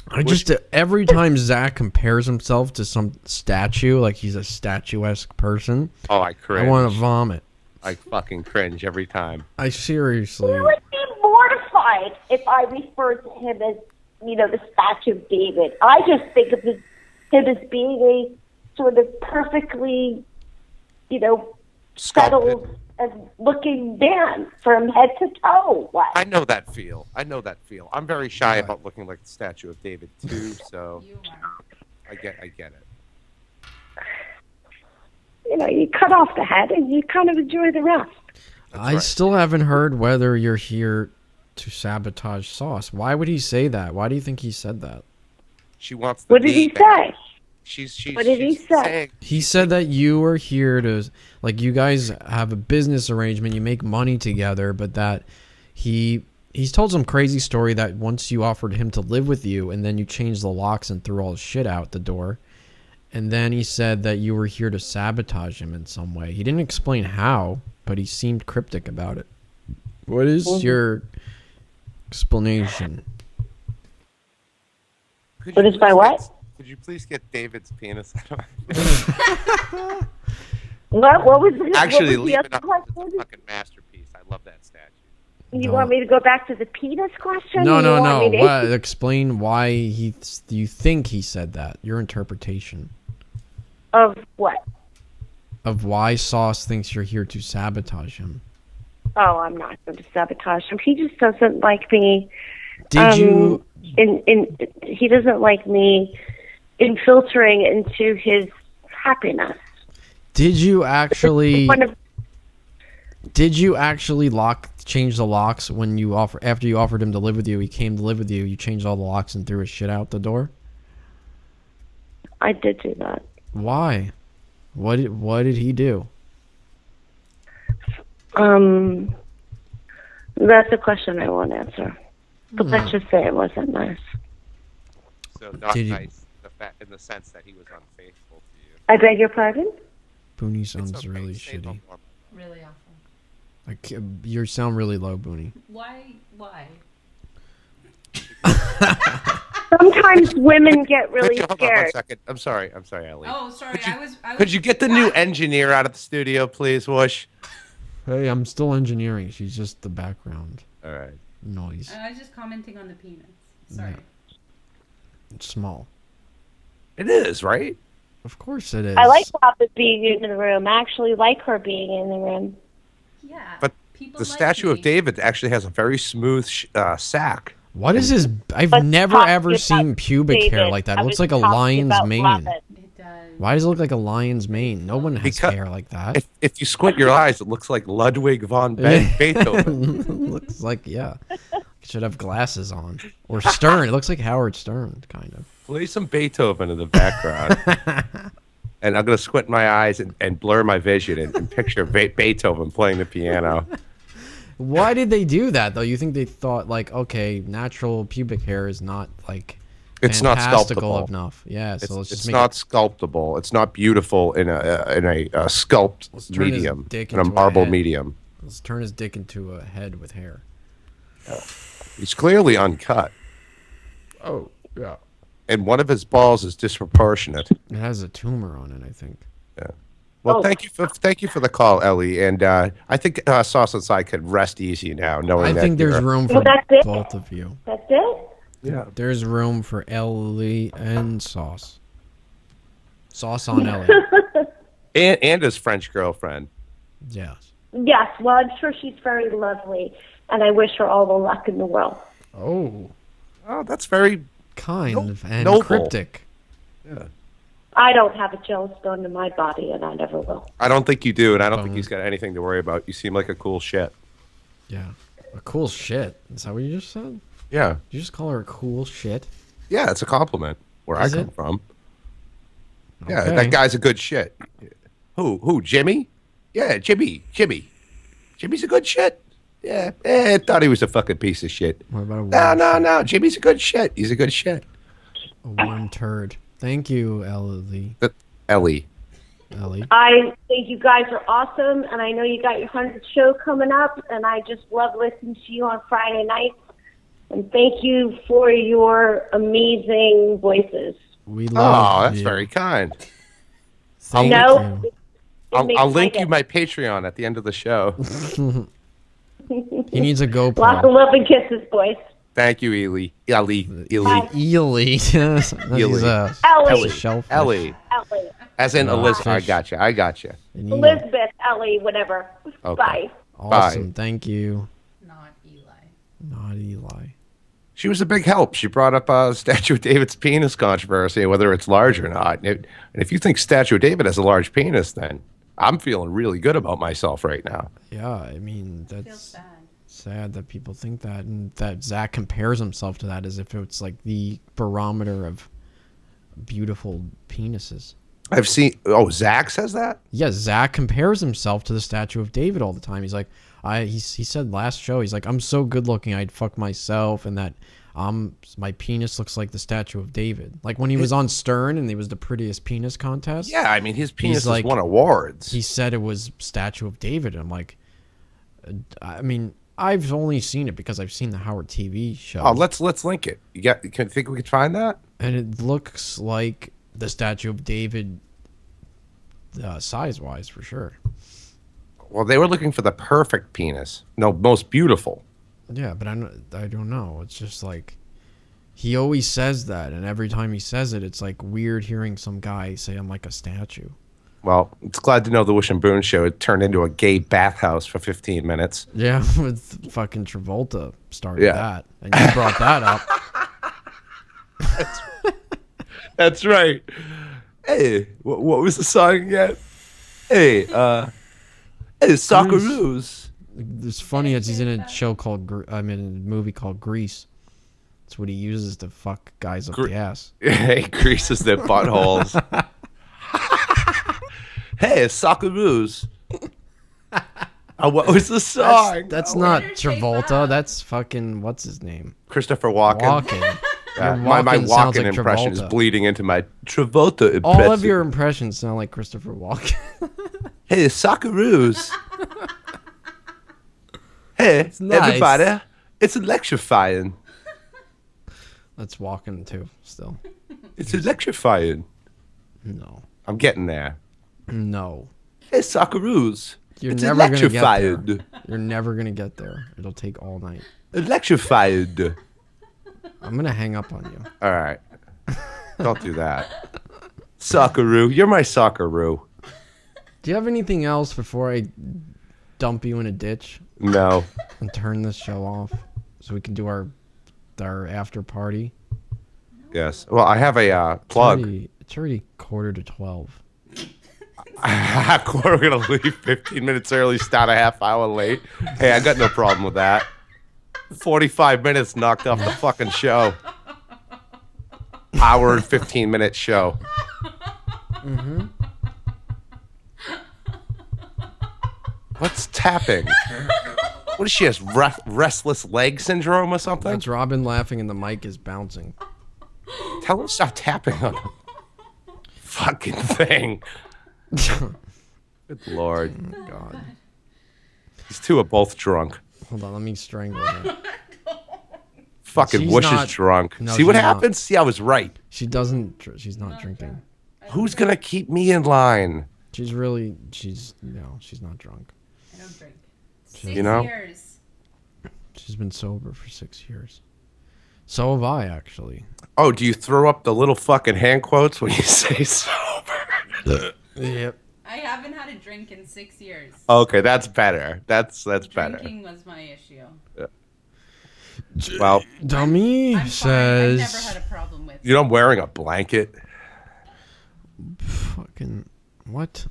I just every time Zach compares himself to some statue, like he's a statuesque person. Oh, I cringe. I want to vomit. I fucking cringe every time. I seriously. You would be mortified if I referred to him as, you know, the statue of David. I just think of him as being a sort of perfectly, you know, settled and looking man from head to toe. What? I know that feel. I'm very shy about looking like the statue of David too, so I get it. You know, you cut off the head and you kind of enjoy the rest. I still haven't heard whether you're here to sabotage Sauce. Why would he say that? Why do you think he said that? She wants the What did he say? What did he say? He said that you were here to, like, you guys have a business arrangement, you make money together, but that he's told some crazy story that once you offered him to live with you, and then you changed the locks and threw all the shit out the door. And then he said that you were here to sabotage him in some way. He didn't explain how, but he seemed cryptic about it. What is your explanation? What is my what? Could you please get David's penis? What was the, Actually, what was leave the it other up. question? It's a fucking masterpiece. I love that statue. You want me to go back to the penis question? No. Or you want me to- What? Explain why you think he said that. Your interpretation. Of what? Of why Sauce thinks you're here to sabotage him. Oh, I'm not going to sabotage him. He just doesn't like me. Did you? He doesn't like me infiltrating into his happiness. Did you actually? Did you actually change the locks when you after you offered him to live with you? He came to live with you. You changed all the locks and threw his shit out the door. I did do that. Why? What did he do? That's a question I won't answer. But let's just say it wasn't nice. So not nice in the sense that he was unfaithful to you. I beg your pardon? Booney sounds really shitty. Really awful. You sound really low, Booney. Why? Sometimes women get really Hold on scared. 1 second. I'm sorry, Ellie. Oh, sorry. Could you get the new engineer out of the studio, please, Wush? Hey, I'm still engineering. She's just the background. All right. Noise. I was just commenting on the penis. Sorry. It's small. It is, right? Of course it is. I like Papa being in the room. I actually like her being in the room. Yeah. But the statue of David actually has a very smooth sack. What is his? I've never ever seen pubic hair like that. It looks like a lion's mane. Why does it look like a lion's mane? No one has hair like that. If you squint your eyes, it looks like Ludwig von Beethoven. Looks like, yeah. Should have glasses on. Or Stern. It looks like Howard Stern, kind of. Play some Beethoven in the background. And I'm going to squint my eyes and blur my vision and picture Beethoven playing the piano. Why did they do that, though? You think they thought, like, okay, natural pubic hair is not, like, it's not fantastical sculptable enough. Yeah, so let's just it's make not it... sculptable. It's not beautiful in a sculpt medium, in a marble medium. Let's turn his dick into a head with hair. He's clearly uncut. Oh, yeah. And one of his balls is disproportionate. It has a tumor on it, I think. Yeah. Well, thank you for the call, Ellie. And I think Sauce and I could rest easy now, knowing that. I think there's room for both of you. That's it? Yeah. There's room for Ellie and Sauce. Sauce on Ellie. and his French girlfriend. Yes. Yes, well, I'm sure she's very lovely, and I wish her all the luck in the world. Oh, that's very kind and noble. cryptic. Yeah. I don't have a jealous bone in my body, and I never will. I don't think you do, and I don't think he's got anything to worry about. You seem like a cool shit. Yeah. A cool shit. Is that what you just said? Yeah. Did you just call her a cool shit? Yeah, it's a compliment where Is I come it? from. Yeah, Okay. that guy's a good shit. Who, Jimmy? Yeah, Jimmy. Jimmy's a good shit. Yeah, I thought he was a fucking piece of shit. What about No, Jimmy's a good shit. He's a good shit. a warm turd? Thank you, Ellie. Ellie. I think you guys are awesome, and I know you got your 100th show coming up, and I just love listening to you on Friday nights. And thank you for your amazing voices. We love that's you. very kind. Thank No, you. I'll link you my Patreon at the end of the show. He needs a GoPro. Lots of love and kisses, boys. Thank you, Ellie. Ellie. Ellie. Ellie. Ellie. Shellfish. Ellie. Ellie. As in Elizabeth. I got you. Elizabeth, Ellie, whatever. Okay. Bye. Awesome. Thank you. Not Eli. Not Eli. She was a big help. She brought up Statue of David's penis controversy, whether it's large or not. And if you think Statue of David has a large penis, then I'm feeling really good about myself right now. Yeah, I mean, that's sad that people think that, and that Zach compares himself to that as if it's like the barometer of beautiful penises. I've seen. Zach says that? Yeah, Zach compares himself to the Statue of David all the time. He's like, he said last show, he's like, I'm so good looking, I'd fuck myself, and that my penis looks like the Statue of David. Like when he was on Stern and it was the prettiest penis contest. Yeah, I mean, his penis has won awards. He said it was Statue of David. I'm like, I mean, I've only seen it because I've seen the Howard TV show. Oh, let's link it. Can think we could find that? And it looks like the Statue of David, size-wise, for sure. Well, they were looking for the perfect penis. No, most beautiful. Yeah, but I don't know. It's just like, he always says that, and every time he says it, it's like weird hearing some guy say I'm like a statue. Well, it's glad to know the Wush Boon show it turned into a gay bathhouse for 15 minutes. Yeah, with fucking Travolta started that, and you brought that up. That's right. Hey, what was the song again? Hey, Socceroos. It's funny as he's in a show called, a movie called Grease. That's what he uses to fuck guys up the ass. He greases their buttholes. Hey, Socceroos. What was the song? That's not Travolta. That's fucking, what's his name? Christopher Walken. My Walken like impression is Travolta. bleeding into my Travolta impression. All of your impressions sound like Christopher Walken. Hey, Socceroos. Hey, nice. everybody. It's electrifying. That's walking too. Still. It's electrifying. No. I'm getting there. No. Hey, Socceroos. You're It's never gonna get electrified. there. You're never gonna get there. It'll take all night. Electrified. I'm gonna hang up on you. All right. Don't do that. Socceroo. You're my Socceroo. Do you have anything else before I dump you in a ditch? No. And turn this show off so we can do our after party? Yes. Well, I have a plug. It's already 11:45. We're going to leave 15 minutes early, start a half hour late. Hey, I got no problem with that. 45 minutes knocked off the fucking show. Hour and 15-minute show. Mm-hmm. What's tapping? What is she, has restless leg syndrome or something? That's Robin laughing and the mic is bouncing. Tell her to stop tapping on the fucking thing. Good Lord. Oh, God. These two are both drunk. Hold on, let me strangle her. Fucking She's Wush not- is drunk. No, See what she's not. happens? See, I was right. She's not drinking. Who's going to keep me in line? She's not drunk. I don't drink. You know? 6 years. She's been sober for 6 years. So have I, actually. Oh, do you throw up the little fucking hand quotes when you say sober? Yep. I haven't had a drink in 6 years. Okay, that's better. That's better. Drinking was my issue. Yeah. Well, Dummy I'm says. fine. I've never had a problem with. You know, I'm wearing a blanket. Fucking what?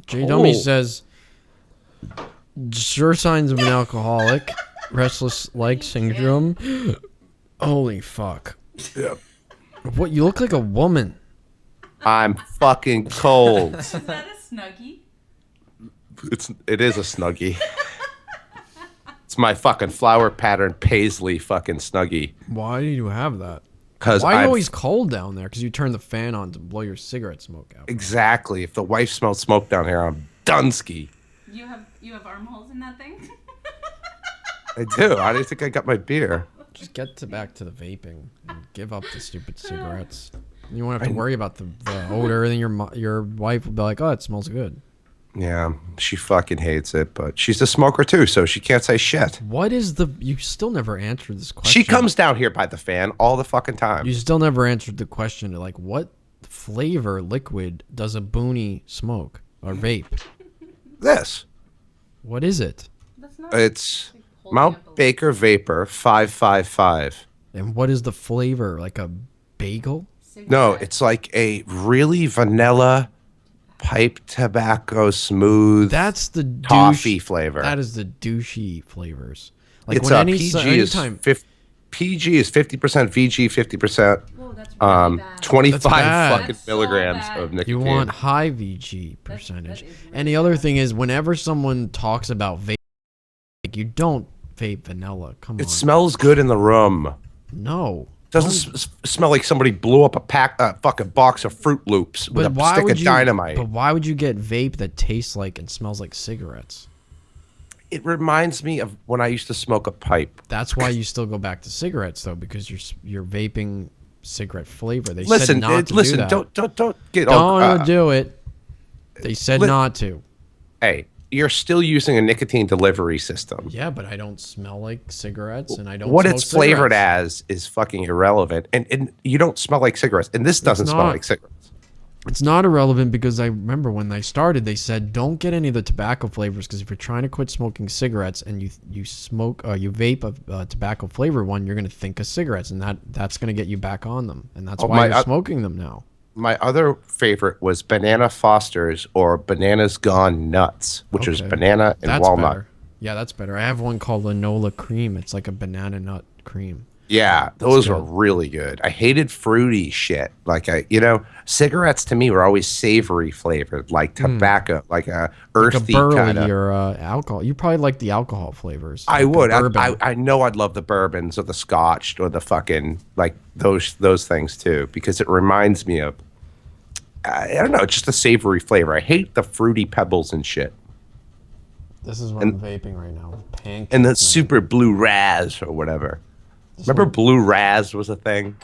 J Dummy says. Sure signs of an alcoholic, restless leg syndrome. Holy fuck! Yep. What, you look like a woman. I'm fucking cold. Is that a snuggie? It is a snuggie. It's my fucking flower pattern paisley fucking snuggie. Why do you have that? 'Cause why are you I've- always cold down there? Because you turn the fan on to blow your cigarette smoke out. Exactly. If the wife smells smoke down here, I'm Dunsky. You have armholes in that thing? I do. I didn't think I got my beer. Just back to the vaping and give up the stupid cigarettes. You won't have to worry about the odor. Then your wife will be like, "Oh, it smells good." Yeah, she fucking hates it, but she's a smoker too, so she can't say shit. What is you still never answered this question. She comes down here by the fan all the fucking time. You still never answered the question. Like, what flavor liquid does a boonie smoke or vape? This. What is it? It's Mount Baker Vapor 555. And what is the flavor? Like a bagel? No, it's like a really vanilla pipe tobacco smooth. That's the toffee flavor. That is the douchey flavors. Like It's when PG is anytime 50% VG, 50% 25 bad. fucking milligrams of nicotine. You want high VG percentage. And the other thing is, whenever someone talks about vape, like, you don't vape vanilla. Come on. It smells good in the room. No. Doesn't smell like somebody blew up a fucking box of Fruit Loops with a stick of dynamite. But why would you get vape that tastes like and smells like cigarettes? It reminds me of when I used to smoke a pipe. That's why you still go back to cigarettes, though, because you're vaping cigarette flavor. They Listen, said not to do that. don't get all. Don't do it. They said not to. Hey, you're still using a nicotine delivery system. Yeah, but I don't smell like cigarettes, and I don't. What smoke it's flavored cigarettes. as is fucking irrelevant, and you don't smell like cigarettes, and this doesn't smell not. like cigarettes. It's not irrelevant because I remember when they started, they said don't get any of the tobacco flavors because if you're trying to quit smoking cigarettes and you vape a tobacco flavor one, you're going to think of cigarettes, and that's going to get you back on them, and that's why you're smoking them now. My other favorite was Banana Foster's or Bananas Gone Nuts, which is banana and That's walnut. better. Yeah, that's better. I have one called Lanola Cream. It's like a banana nut cream. Yeah, those are really good. I hated fruity shit. Like cigarettes to me were always savory flavored, like tobacco, like a earthy like a burley kind of. or alcohol. You probably like the alcohol flavors. I like would. bourbon. I know I'd love the bourbons or the scotch or the fucking like those things too because it reminds me of. I don't know, just a savory flavor. I hate the fruity pebbles and shit. This is what I'm vaping right now. Pancakes And the super blue raz or whatever. Remember Blue Raz was a thing?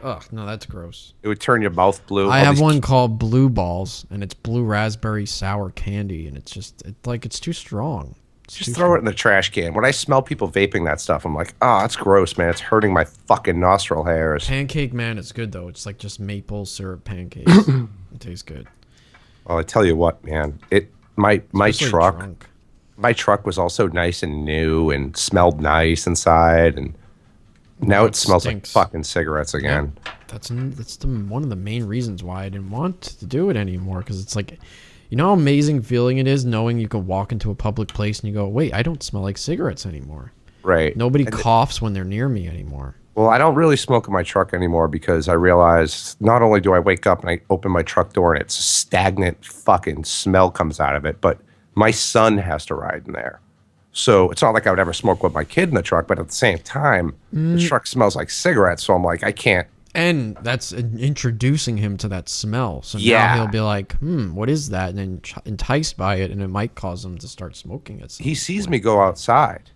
Ugh, no, that's gross. It would turn your mouth blue. I have one called Blue Balls, and it's blue raspberry sour candy, and it's too strong. Just throw it in the trash can. When I smell people vaping that stuff, I'm like, oh, that's gross, man. It's hurting my fucking nostril hairs. Pancake Man is good, though. It's like just maple syrup pancakes. It tastes good. Well, I tell you what, man. My truck, drunk. my truck was also nice and new and smelled nice inside, and now it smells like fucking cigarettes again. Yeah. That's one of the main reasons why I didn't want to do it anymore, because it's like, you know how amazing feeling it is knowing you can walk into a public place and you go, wait, I don't smell like cigarettes anymore. Right. Nobody coughs when they're near me anymore. Well, I don't really smoke in my truck anymore because I realize not only do I wake up and I open my truck door and it's a stagnant fucking smell comes out of it, but my son has to ride in there. So it's not like I would ever smoke with my kid in the truck, but at the same time, the truck smells like cigarettes. So I'm like, I can't. And that's introducing him to that smell. So Yeah. now he'll be like, what is that? And then enticed by it, and it might cause him to start smoking it. He sees me go outside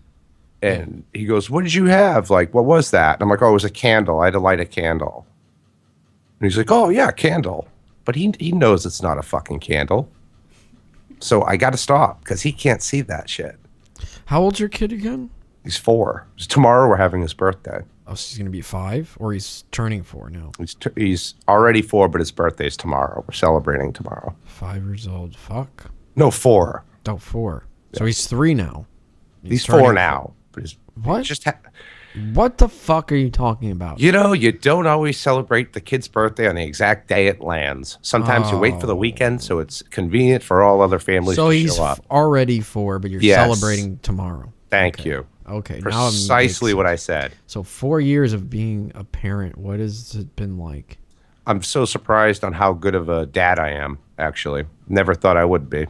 and he goes, what did you have? Like, what was that? And I'm like, oh, it was a candle. I had to light a candle. And he's like, oh, yeah, candle. But he knows it's not a fucking candle. So I got to stop because he can't see that shit. How old's your kid again? He's 4. Tomorrow we're having his birthday. Oh, so he's going to be 5? Or he's turning 4 now? He's already 4, but his birthday's tomorrow. We're celebrating tomorrow. 5 years old. Fuck. No, 4. Oh, 4. So he's 3 now. He's 4 now. But what? What the fuck are you talking about? You know, you don't always celebrate the kid's birthday on the exact day it lands. Sometimes you wait for the weekend so it's convenient for all other families so to he's show up. Already 4, but you're celebrating tomorrow. Thank you. Okay. Precisely what I said. So 4 years of being a parent, what has it been like? I'm so surprised on how good of a dad I am, actually. Never thought I would be.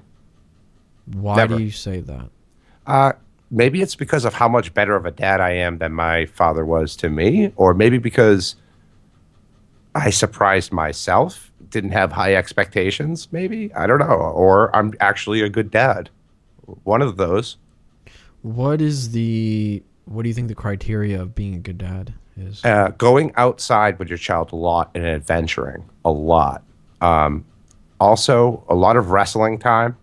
Why do you say that? Maybe it's because of how much better of a dad I am than my father was to me, or maybe because I surprised myself, didn't have high expectations, maybe. I don't know. Or I'm actually a good dad. One of those. What do you think the criteria of being a good dad is? Going outside with your child a lot and adventuring a lot. Also, a lot of wrestling time.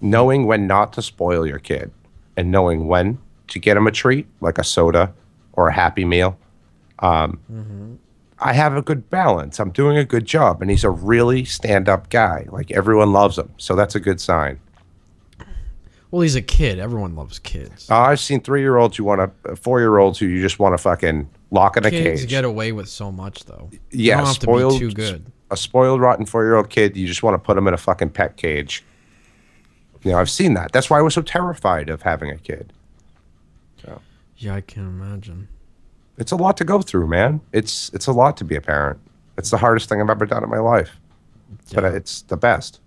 Knowing when not to spoil your kid and knowing when to get him a treat, like a soda or a Happy Meal. I have a good balance. I'm doing a good job, and he's a really stand-up guy. Like, everyone loves him, so that's a good sign. Well, he's a kid. Everyone loves kids. I've seen 3-year-olds 4-year-olds who you just want to fucking lock in a cage. Kids get away with so much, though. Yeah, you don't have to be too good. A spoiled, rotten 4-year-old kid, you just want to put him in a fucking pet cage. You know, I've seen that. That's why I was so terrified of having a kid. So. Yeah, I can imagine. It's a lot to go through, man. It's a lot to be a parent. It's the hardest thing I've ever done in my life. Yeah. But it's the best.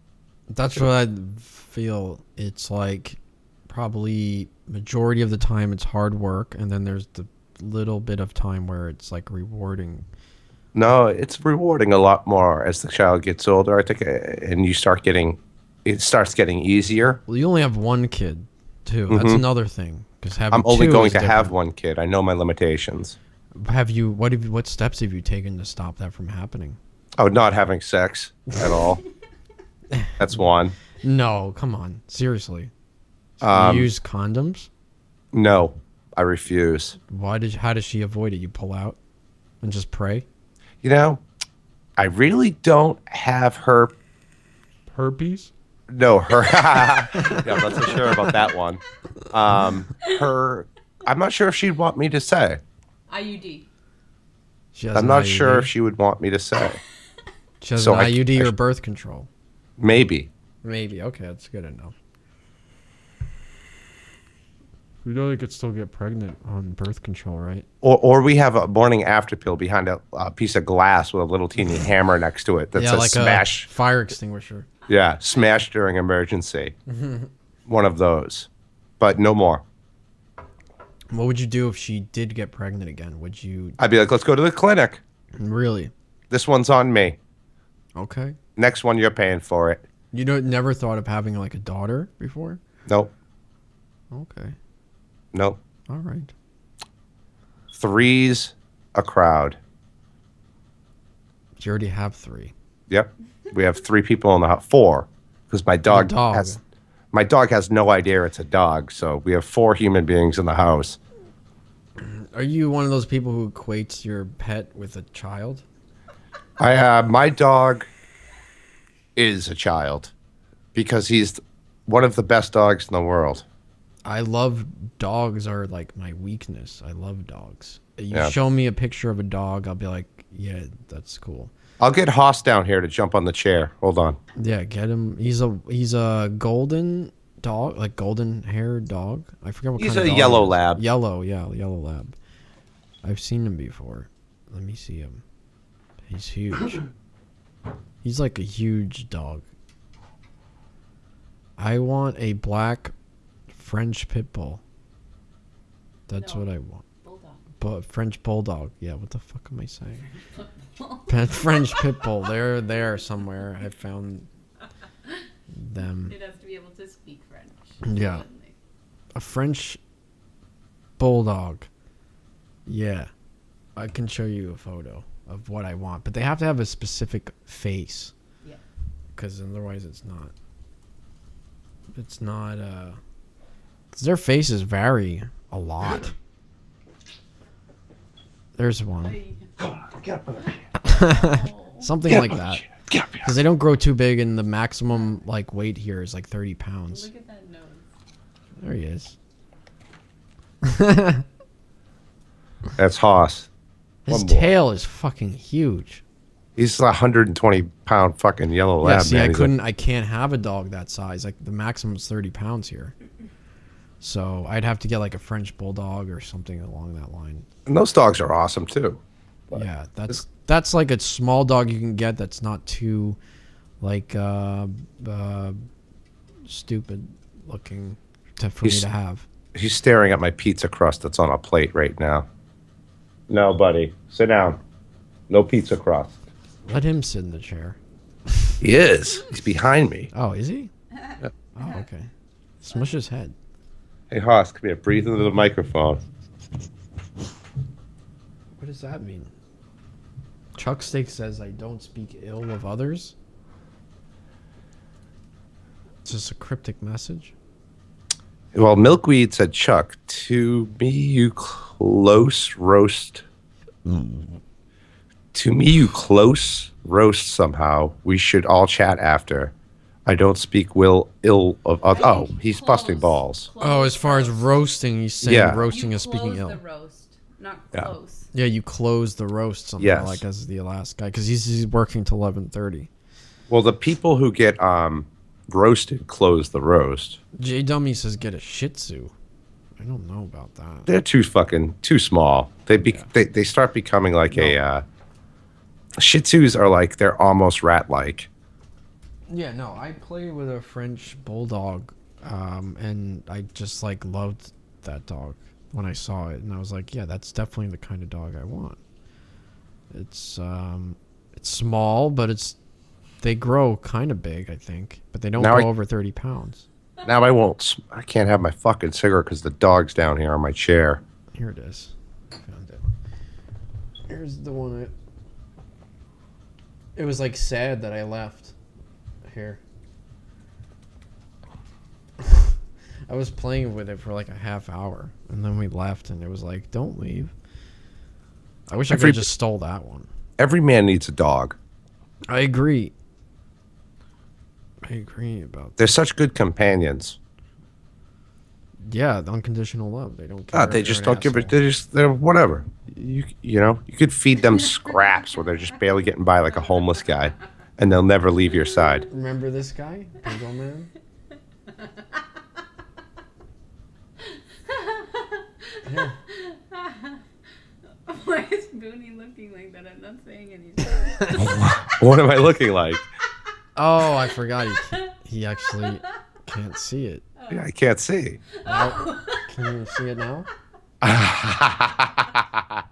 That's what I feel. It's like probably majority of the time it's hard work, and then there's the little bit of time where it's like rewarding. No, it's rewarding a lot more as the child gets older, I think, and you start getting... It starts getting easier. Well, you only have one kid, too. That's another thing. Because I'm only going to have one kid. I know my limitations. What steps have you taken to stop that from happening? Oh, not having sex at all. That's one. No, come on, seriously. You use condoms? No, I refuse. How does she avoid it? You pull out and just pray? You know, I really don't have herpes. No, her. Yeah, I'm not so sure about that one. I'm not sure if she'd want me to say. IUD. I'm not sure if she would want me to say. She has an IUD or birth control. Maybe. Okay, that's good enough. You know, you could still get pregnant on birth control, right? Or we have a morning after pill behind a piece of glass with a little teeny hammer next to it that says like smash. A fire extinguisher. Yeah, smash during emergency. One of those. But no more. What would you do if she did get pregnant again? Would you... I'd be like, let's go to the clinic. Really? This one's on me. Okay. Next one, you're paying for it. You never thought of having like a daughter before? Nope. Okay. Nope. All right. three's a crowd. You already have 3. Yep. We have 3 people in the house. 4. Because my dog has no idea it's a dog. So we have 4 human beings in the house. Are you one of those people who equates your pet with a child? My dog is a child because he's one of the best dogs in the world. I love dogs are like my weakness. I love dogs. You Yeah. show me a picture of a dog, I'll be like, yeah, that's cool. I'll get Haas down here to jump on the chair. Hold on. Yeah, get him. He's a golden dog, like golden haired dog. I forget what He's kind of a dog yellow it is. lab. Yellow, yeah, yellow lab. I've seen him before. Let me see him. He's huge. He's like a huge dog. I want a black French pit bull. That's what I want. But French bulldog. Yeah, what the fuck am I saying? French pit bull. They're there somewhere. I found them. It has to be able to speak French. Yeah. A French bulldog. Yeah. I can show you a photo of what I want, but they have to have a specific face. Yeah. Because otherwise it's not. It's not, 'cause their faces vary a lot. There's one. Something like that. Because they don't grow too big, and the maximum like weight here is like 30 pounds. Look at that nose. There he is. That's Haas. His tail is fucking huge. He's a 120-pound fucking yellow lab. Yeah, see, man. I can't have a dog that size. Like the maximum is 30 pounds here. So I'd have to get like a French bulldog or something along that line. And those dogs are awesome too. Yeah, that's like a small dog you can get that's not too like stupid looking for me to have. He's staring at my pizza crust that's on a plate right now. No, buddy. Sit down. No pizza crust. Let him sit in the chair. He is. He's behind me. Oh, is he? Oh, okay. Smush his head. Hey, Haas, come here. Breathe into the microphone. What does that mean? Chuck Steak says I don't speak ill of others. It's just a cryptic message. Well, Milkweed said, Chuck, to me you close roast. To me you close roast somehow. We should all chat after. I don't speak ill of others. Oh, he's busting balls. Oh, as far as roasting, he's saying roasting is speaking ill. The roast, not close. Yeah, you close the roast somehow, Yes. like as the last guy, because he's working till 11:30. Well, the people who get roasted close the roast. J Dummy says get a Shih Tzu. I don't know about that. They're too small. They start becoming like a Shih Tzus are like they're almost rat-like. Yeah, no, I played with a French bulldog, and I just like loved that dog when I saw it, and I was like, yeah, that's definitely the kind of dog I want. It's small, but they grow kind of big, I think, but they don't go over 30 pounds. Now I can't have my fucking cigarette because the dog's down here on my chair. Here it is. Found it. Here's the one. It was like sad that I left. Here. I was playing with it for like a half hour, and then we left, and it was like, don't leave. I wish I could have just stole that one. Every man needs a dog. I agree. I agree about that. They're such good companions. Yeah, the unconditional love. They don't care. They just don't give it. They're whatever. You know, you could feed them scraps where they're just barely getting by like a homeless guy, and they'll never leave your side. Remember this guy, Big Old Man? Here. Why is Booney looking like that? I'm not saying anything. What am I looking like? Oh, I forgot. He actually can't see it. Yeah, I can't see. Now, can you see it now? I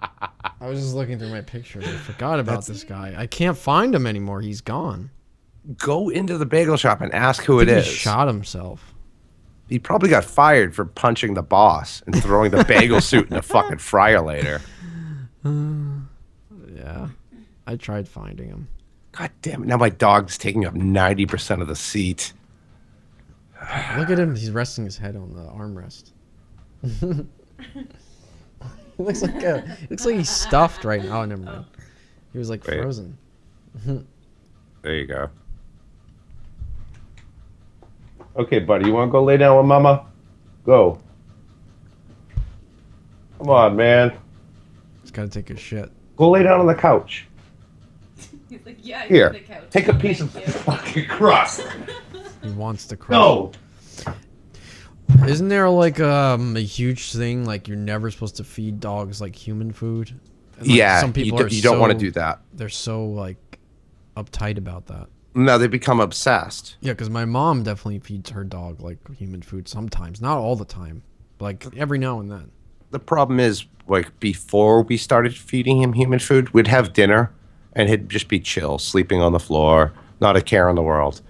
was just looking through my pictures. I forgot about this guy. I can't find him anymore. He's gone. Go into the bagel shop and ask who I it think is. He shot himself. He probably got fired for punching the boss and throwing the bagel suit in the fucking fryer later. Yeah. I tried finding him. God damn it. Now my dog's taking up 90% of the seat. Look at him. He's resting his head on the armrest. He looks like he's stuffed right now. Oh, never mind. He was like frozen. There you go. Okay, buddy, you want to go lay down with Mama? Go. Come on, man. He's got to take a shit. Go lay down on the couch. He's like, yeah, Here, on the couch. take a piece of fucking crust. He wants to crush. No. Isn't there like a huge thing like you're never supposed to feed dogs like human food? And, like, Yeah, some people you don't want to do that. They're so like uptight about that. No, they become obsessed. Yeah, because my mom definitely feeds her dog like human food sometimes, not all the time, like every now and then. The problem is, like, before we started feeding him human food, we'd have dinner, and he'd just be chill, sleeping on the floor, not a care in the world.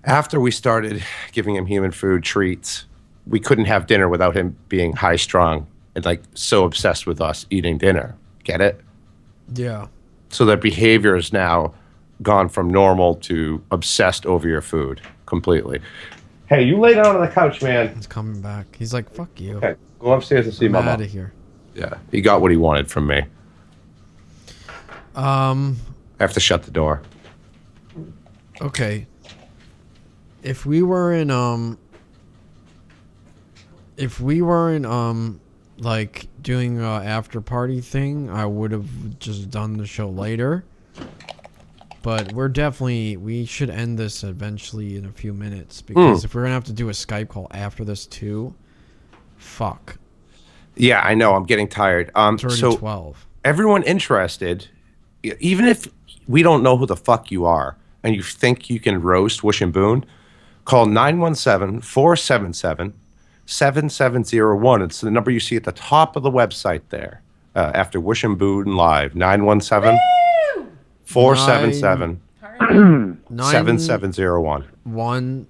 After we started giving him human food treats, we couldn't have dinner without him being high-strung and, like, so obsessed with us eating dinner. Get it? Yeah. So their behavior is now gone from normal to obsessed over your food completely. Hey, you lay down on the couch, man. He's coming back. He's like, fuck you. Okay, go upstairs and see Mama. I'm out of here. Yeah, he got what he wanted from me. I have to shut the door. Okay. If we were in like doing a after party thing, I would have just done the show later. But we should end this eventually in a few minutes, because if we're gonna have to do a Skype call after this too, fuck. Yeah, I know. I'm getting tired. It's already so 12. Everyone interested, even if we don't know who the fuck you are and you think you can roast Wush Boon, call 917-477-7701. It's the number you see at the top of the website there. After Wush Boon Live, 917-477-7701.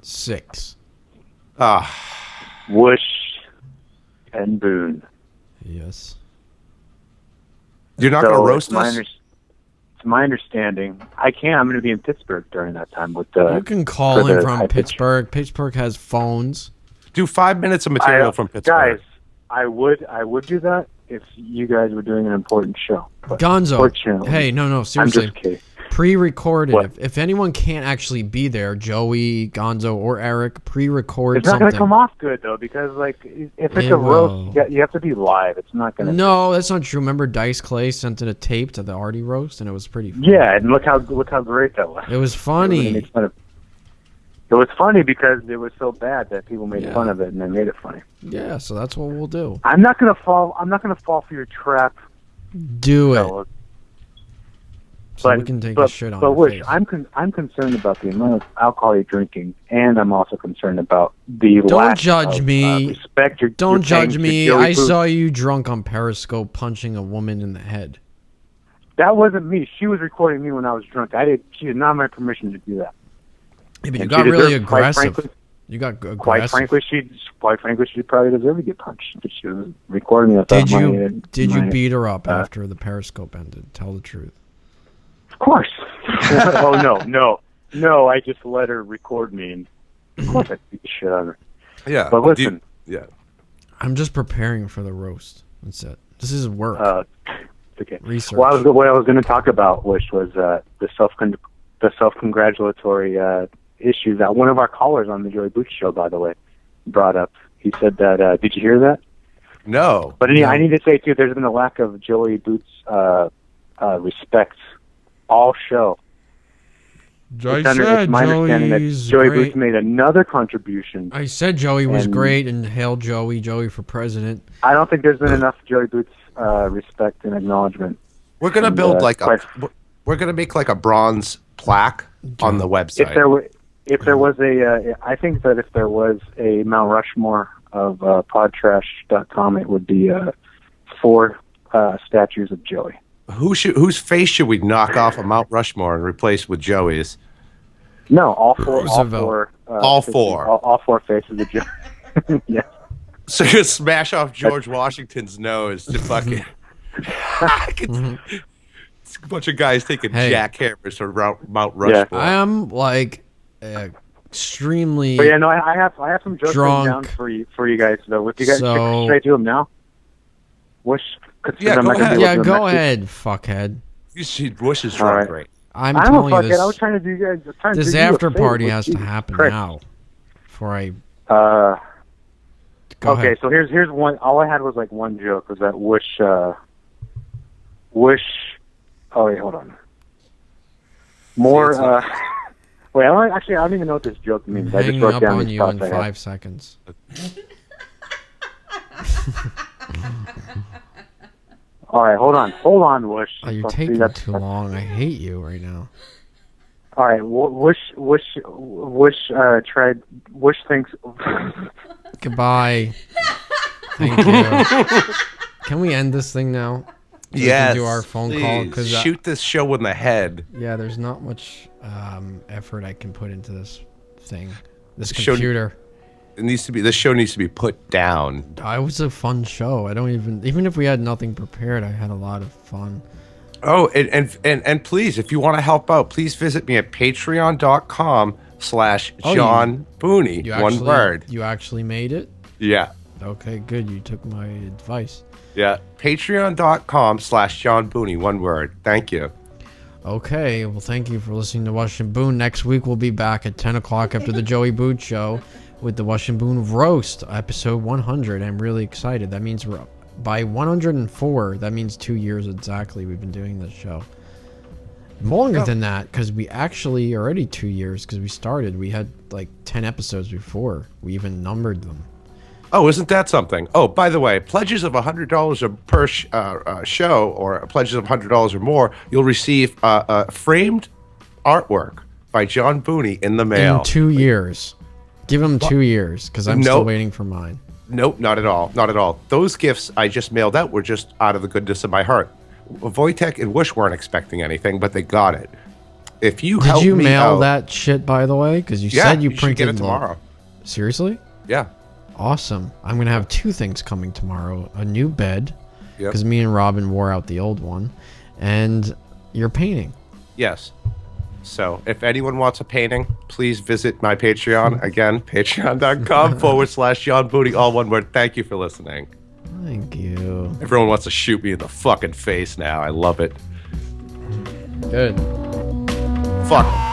16. Wush and Boon. Yes. You're not going to roast us? It's my understanding. I'm going to be in Pittsburgh during that time with the. You can call in from Pittsburgh. Pittsburgh has phones. Do 5 minutes of material from Pittsburgh. Guys, I would do that if you guys were doing an important show. But Gonzo. Hey, no, seriously. I'm just kidding. Pre-recorded. If anyone can't actually be there, Joey, Gonzo, or Eric, pre-record It's not something. going to come off good, though, because, like, if it's a roast, you have to be live. It's not going to... No, that's not true. Remember Dice Clay sent in a tape to the Artie roast, and it was pretty funny. Yeah, and look how great that was. It was funny. It was funny because it was so bad that people made fun of it, and they made it funny. Yeah, so that's what we'll do. I'm not going to fall for your trap. Do it. Fellas. So we can take a shit on your Wush, face. I'm concerned about the amount of alcohol you're drinking, and I'm also concerned about the Don't lack judge of, me. respect. Don't judge me. I saw. saw you drunk on Periscope punching a woman in the head. That wasn't me. She was recording me when I was drunk. She did not have my permission to do that. Yeah, but you And got she really deserved- quite aggressive. frankly- You got aggressive. Quite frankly, she probably deserved to get punched. But she was recording me. Did you beat her up after the Periscope ended? Tell the truth. Of course. Oh no! I just let her record me, and of course I beat the shit out of her. Yeah, but listen. I'm just preparing for the roast. That's it. This is work. Okay. Research. What I was going to talk about, which was the self-congratulatory issue that one of our callers on the Joey Boots show, by the way, brought up. He said that. Did you hear that? No. But I need to say too, there's been a lack of Joey Boots respect all show. I It's said my understanding that Joey's Joey great. Boots made another contribution. I said Joey was and great and hail Joey for president. I don't think there's been enough Joey Boots respect and acknowledgement. We're going to build we're going to make like a bronze plaque on the website. If there was I think that if there was a Mount Rushmore of podtrash.com, it would be 4 statues of Joey. Whose face should we knock off of Mount Rushmore and replace with Joey's? No, all 4. All 4. All 4 faces of Joey. Yeah. So you smash off George Washington's nose to fucking It's a bunch of guys taking Hey. jackhammers to Mount Rushmore. I am like extremely. But yeah, no, I have some jokes written down drunk. for you guys though. If you guys So- should I do them now? Wish. Yeah, go ahead. Yeah, go ahead, fuckhead. You see, Bush is All drunk, right. right? I'm a telling you fuckhead. this. I was trying to do you guys. Trying to This do you a after favor, party but has to Jesus happen Christ. now. Before I. Go ahead. so here's one. All I had was like one joke. Was that Wish? Oh wait, hold on. More. Wait, I don't even know what this joke means. I just Hanging wrote up down on these you thoughts in I had. 5 seconds. All right, hold on, Wish. Oh, you're Let's see, taking that's- too long. I hate you right now. All right, Wish thinks. Goodbye. Thank you. Can we end this thing now? So we Yes. can do our phone call please. Shoot this show in the head. Yeah, there's not much effort I can put into this thing. This Show- computer. It needs to be. This show needs to be put down. It was a fun show. I don't even if we had nothing prepared, I had a lot of fun. Oh, and please, if you want to help out, please visit me at patreon.com/John Booney. One word. You actually made it? Yeah. Okay, good. You took my advice. Yeah. Patreon.com/John Booney. One word. Thank you. Okay, well, thank you for listening to Wush Boon. Next week, we'll be back at 10 o'clock after the Joey Boot Show with the Wush Boon Roast, episode 100. I'm really excited. That means we're by 104. That means 2 years exactly we've been doing this show. Longer than that, because we actually already 2 years, because we started. We had like 10 episodes before. We even numbered them. Oh, isn't that something? Oh, by the way, pledges of $100 per show or pledges of $100 or more, you'll receive framed artwork by John Booney in the mail. In 2 years. Give him 2 years, because I'm still waiting for mine. Nope, not at all. Not at all. Those gifts I just mailed out were just out of the goodness of my heart. Wojtek and Wush weren't expecting anything, but they got it. If you help Did you me mail out, that shit, by the way? Because you Yeah, said you you should printed get it the- tomorrow. Seriously? Yeah. Awesome. I'm going to have 2 things coming tomorrow. A new bed, Yep. because me and Robin wore out the old one, and your painting. Yes. So if anyone wants a painting, please visit my Patreon. Again, patreon.com/John Booney, all one word. Thank you for listening. Thank you. Everyone wants to shoot me in the fucking face now. I love it. Good. Fuck.